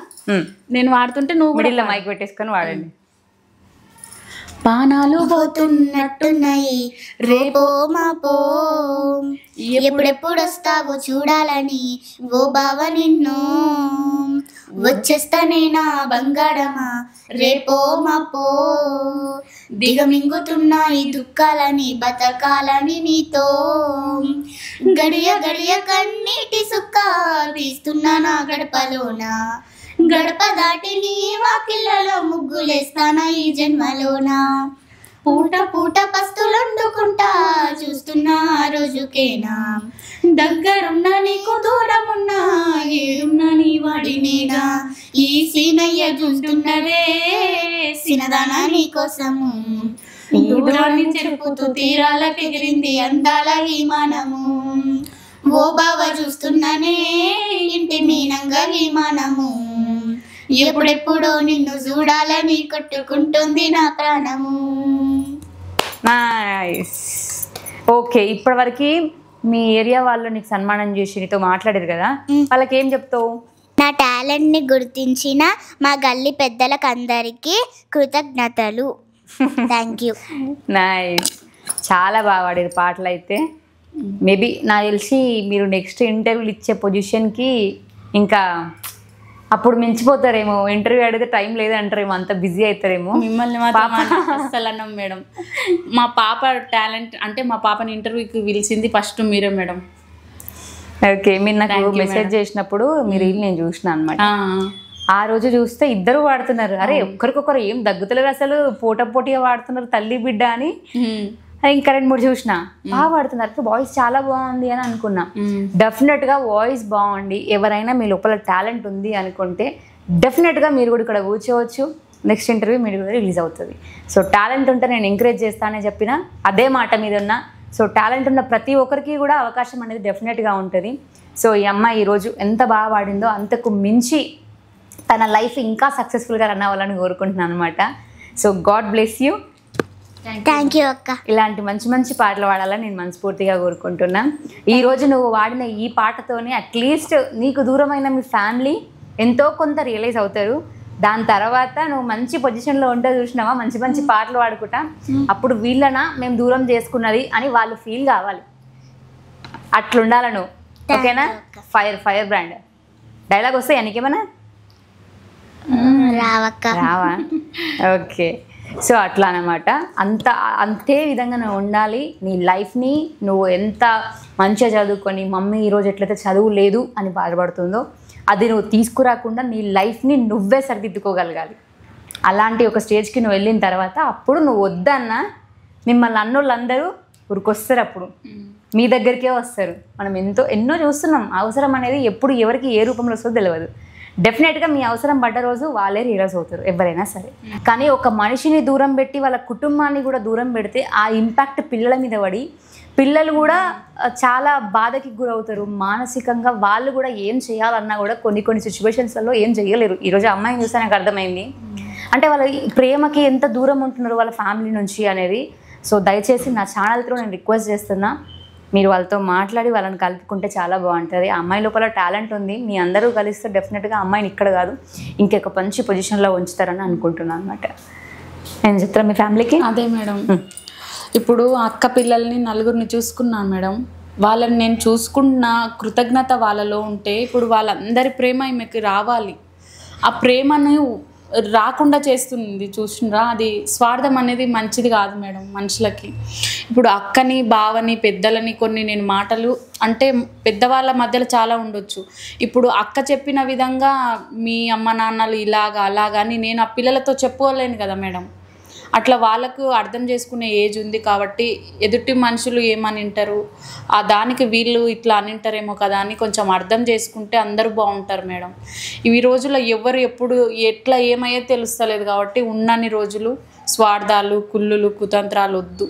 నేను వాడుతుంటే నువ్వు కూడా మైక్ పెట్టేసుకొని వాడండి. పానాలు పోతున్నట్టున్నాయి రేపో మాపో ఎప్పుడెప్పుడు వస్తావో చూడాలని ఓ బావ నిన్ను వచ్చేస్తానేనా బంగారమా రేపో మాపో దిగమింగుతున్నాయి దుఃఖాలని బతకాలని నీతో గడియ గడియ కన్నీటి సుక్క తీస్తున్నా నా గడపలోన గడప దాటి నీ వాకిళ్ళలో ముగ్గులేస్తానా ఈ జన్మలోనా పూట పూట పస్తులందుకుంటా చూస్తున్నా రోజుకేనా దగ్గరున్నా నీకు దూరమున్నా ఏడున్నా నీ వాడినేనా ఈ సీనయ్య చూస్తున్నదే సినదానా నీ కోసము దూరాన్ని చెరుపుతూ తీరాలకెగిరింది అందాల విమానము ఓ బావ చూస్తున్నానే ఇంటి మీనంగా విమానము ఎప్పుడెప్పుడో నిన్ను చూడాలని కొట్టుకుంటుంది నా ప్రాణము. నైస్. ఓకే, ఇప్పటివరకు మీ ఏరియా వాళ్ళు నీకు సన్మానం చేసి నీతో మాట్లాడారు కదా, వాళ్ళకి ఏం చెప్తావు? నా టాలెంట్ని గుర్తించిన మా గల్లీ పెద్దలకు అందరికీ కృతజ్ఞతలు. Thank you. నైస్. చాలా బాగా పాడారు పాటలు అయితే. మేబీ నాకు తెలిసి మీరు నెక్స్ట్ ఇంటర్వ్యూలు ఇచ్చే పొజిషన్కి ఇంకా అప్పుడు మించిపోతారేమో. ఇంటర్వ్యూ అడిగితే టైం లేదంటారేమో, అంత బిజీ అవుతారేమో. మిమ్మల్ని అస్సలు అన్నాం మేడం. మా పాప టాలెంట్ అంటే మా పాపని ఇంటర్వ్యూకి పిలిచింది ఫస్ట్ మీరే మేడం. ఓకే, మీరు నాకు మెసేజ్ చేసినప్పుడు మీరు నేను చూసిన అనమాట. ఆ రోజు చూస్తే ఇద్దరు వాడుతున్నారు. అరే ఒక్కరికొకరు ఏం దగ్గుతలేరు అసలు, పోటీగా వాడుతున్నారు తల్లి బిడ్డ అని. ఇంకా 2-3 చూసిన బాగా పాడుతున్నారు. వాయిస్ చాలా బాగుంది అని అనుకున్నా. డెఫినెట్గా వాయిస్ బాగుండి ఎవరైనా మీ లోపల టాలెంట్ ఉంది అనుకుంటే డెఫినెట్గా మీరు కూడా ఇక్కడ కూర్చోవచ్చు. నెక్స్ట్ ఇంటర్వ్యూ మీరు కూడా రిలీజ్ అవుతుంది. సో టాలెంట్ ఉంటే నేను ఎంకరేజ్ చేస్తానని చెప్పిన అదే మాట మీద ఉన్నా. సో టాలెంట్ ఉన్న ప్రతి ఒక్కరికి కూడా అవకాశం అనేది డెఫినెట్గా ఉంటుంది. సో ఈ అమ్మాయి ఈరోజు ఎంత బాగా పాడిందో అంతకు మించి తన లైఫ్ ఇంకా సక్సెస్ఫుల్గా రన్ అవ్వాలని కోరుకుంటున్నాను అనమాట. So God bless you. Thank you అక్క. ఇలాంటి మంచి మంచి పాటలు పాడాలని నేను మనస్ఫూర్తిగా కోరుకుంటున్నా. ఈరోజు నువ్వు వాడిన ఈ పాటతోనే అట్లీస్ట్ నీకు దూరమైన మీ ఫ్యామిలీ ఎంతో కొంత రియలైజ్ అవుతారు. దాని తర్వాత నువ్వు మంచి పొజిషన్లో ఉంటే చూసినావా, మంచి మంచి పాటలు పాడుకుంటా, అప్పుడు వీళ్ళనా మేము దూరం చేసుకున్నది అని వాళ్ళు ఫీల్ కావాలి. అట్లుండాల నువ్వు. ఓకేనా? ఫైర్ బ్రాండ్ డైలాగ్ వస్తాయి నీకేమన్నా? రావా? ఓకే. సో అట్లా అన్నమాట. అంతే విధంగా నువ్వు ఉండాలి. నీ లైఫ్ని నువ్వు ఎంత మంచిగా చదువుకొని మమ్మీ ఈరోజు ఎట్లయితే చదువు లేదు అని బాధపడుతుందో అది నువ్వు తీసుకురాకుండా నీ లైఫ్ని నువ్వే సరిదిద్దుకోగలగాలి. అలాంటి ఒక స్టేజ్కి నువ్వు వెళ్ళిన తర్వాత అప్పుడు నువ్వు వద్దన్నా మిమ్మల్ని అన్నోళ్ళందరూ ఉరికొస్తారు. అప్పుడు మీ దగ్గరికే వస్తారు. మనం ఎన్నో చూస్తున్నాం. అవసరం అనేది ఎప్పుడు ఎవరికి ఏ రూపంలో వస్తుందో తెలియదు. డెఫినెట్గా మీ అవసరం పడ్డ రోజు వాళ్ళే హీరోస్ అవుతారు ఎవరైనా సరే. కానీ ఒక మనిషిని దూరం పెట్టి వాళ్ళ కుటుంబాన్ని కూడా దూరం పెడితే ఆ ఇంపాక్ట్ పిల్లల మీద పడి పిల్లలు కూడా చాలా బాధకి గురవుతారు. మానసికంగా వాళ్ళు కూడా ఏం చేయాలన్నా కూడా కొన్ని సిచ్యువేషన్స్లలో ఏం చేయలేరు. ఈరోజు అమ్మాయిని చూస్తే నాకు అర్థమైంది అంటే వాళ్ళ ప్రేమకి ఎంత దూరం ఉంటున్నారు వాళ్ళ ఫ్యామిలీ నుంచి అనేది. సో దయచేసి నా ఛానల్తో నేను రిక్వెస్ట్ చేస్తున్నా, మీరు వాళ్ళతో మాట్లాడి వాళ్ళని కలుపుకుంటే చాలా బాగుంటుంది. ఆ అమ్మాయి లోపల టాలెంట్ ఉంది, మీ అందరూ కలిస్తే డెఫినెట్గా అమ్మాయిని ఇక్కడ కాదు ఇంకొక మంచి పొజిషన్లో ఉంచుతారని అనుకుంటున్నాను అనమాట. ఏం చెప్తారా మీ ఫ్యామిలీకి? అదే మేడం, ఇప్పుడు అక్క పిల్లల్ని నలుగురిని చూసుకున్నాను మేడం, వాళ్ళని నేను చూసుకున్న కృతజ్ఞత వాళ్ళలో ఉంటే ఇప్పుడు వాళ్ళందరి ప్రేమ ఈమెకి రావాలి. ఆ ప్రేమను రాకుండా చేస్తుంది చూసినరా, అది స్వార్థం అనేది మంచిది కాదు మేడం మనుషులకి. ఇప్పుడు అక్కని బావని పెద్దలని కొన్ని నేను మాటలు అంటే పెద్దవాళ్ళ మధ్యలో చాలా ఉండొచ్చు. ఇప్పుడు అక్క చెప్పిన విధంగా మీ అమ్మ నాన్నలు ఇలాగా అలాగా అని నేను ఆ పిల్లలతో చెప్పుకోలేను కదా మేడం. అట్లా వాళ్ళకు అర్థం చేసుకునే ఏజ్ ఉంది కాబట్టి ఎదుటి మనుషులు ఏమని వింటారు, ఆ దానికి వీళ్ళు ఇట్లా అనింటారేమో కదా అని కొంచెం అర్థం చేసుకుంటే అందరూ బాగుంటారు మేడం. ఈ రోజుల్లో ఎవరు ఎప్పుడు ఎట్లా ఏమయ్యో తెలుస్తలేదు కాబట్టి ఉన్నన్ని రోజులు స్వార్థాలు కుళ్ళులు కుతంత్రాలు వద్దు,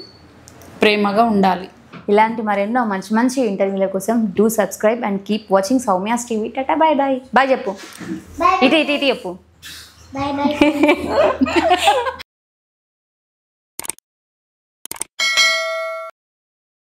ప్రేమగా ఉండాలి. ఇలాంటి మరెన్నో మంచి ఇంటర్వ్యూల కోసం do subscribe and keep watching Soumya's TV. Tata bye bye. Bye చెప్పు, ఇటు చెప్పు. Bye bye.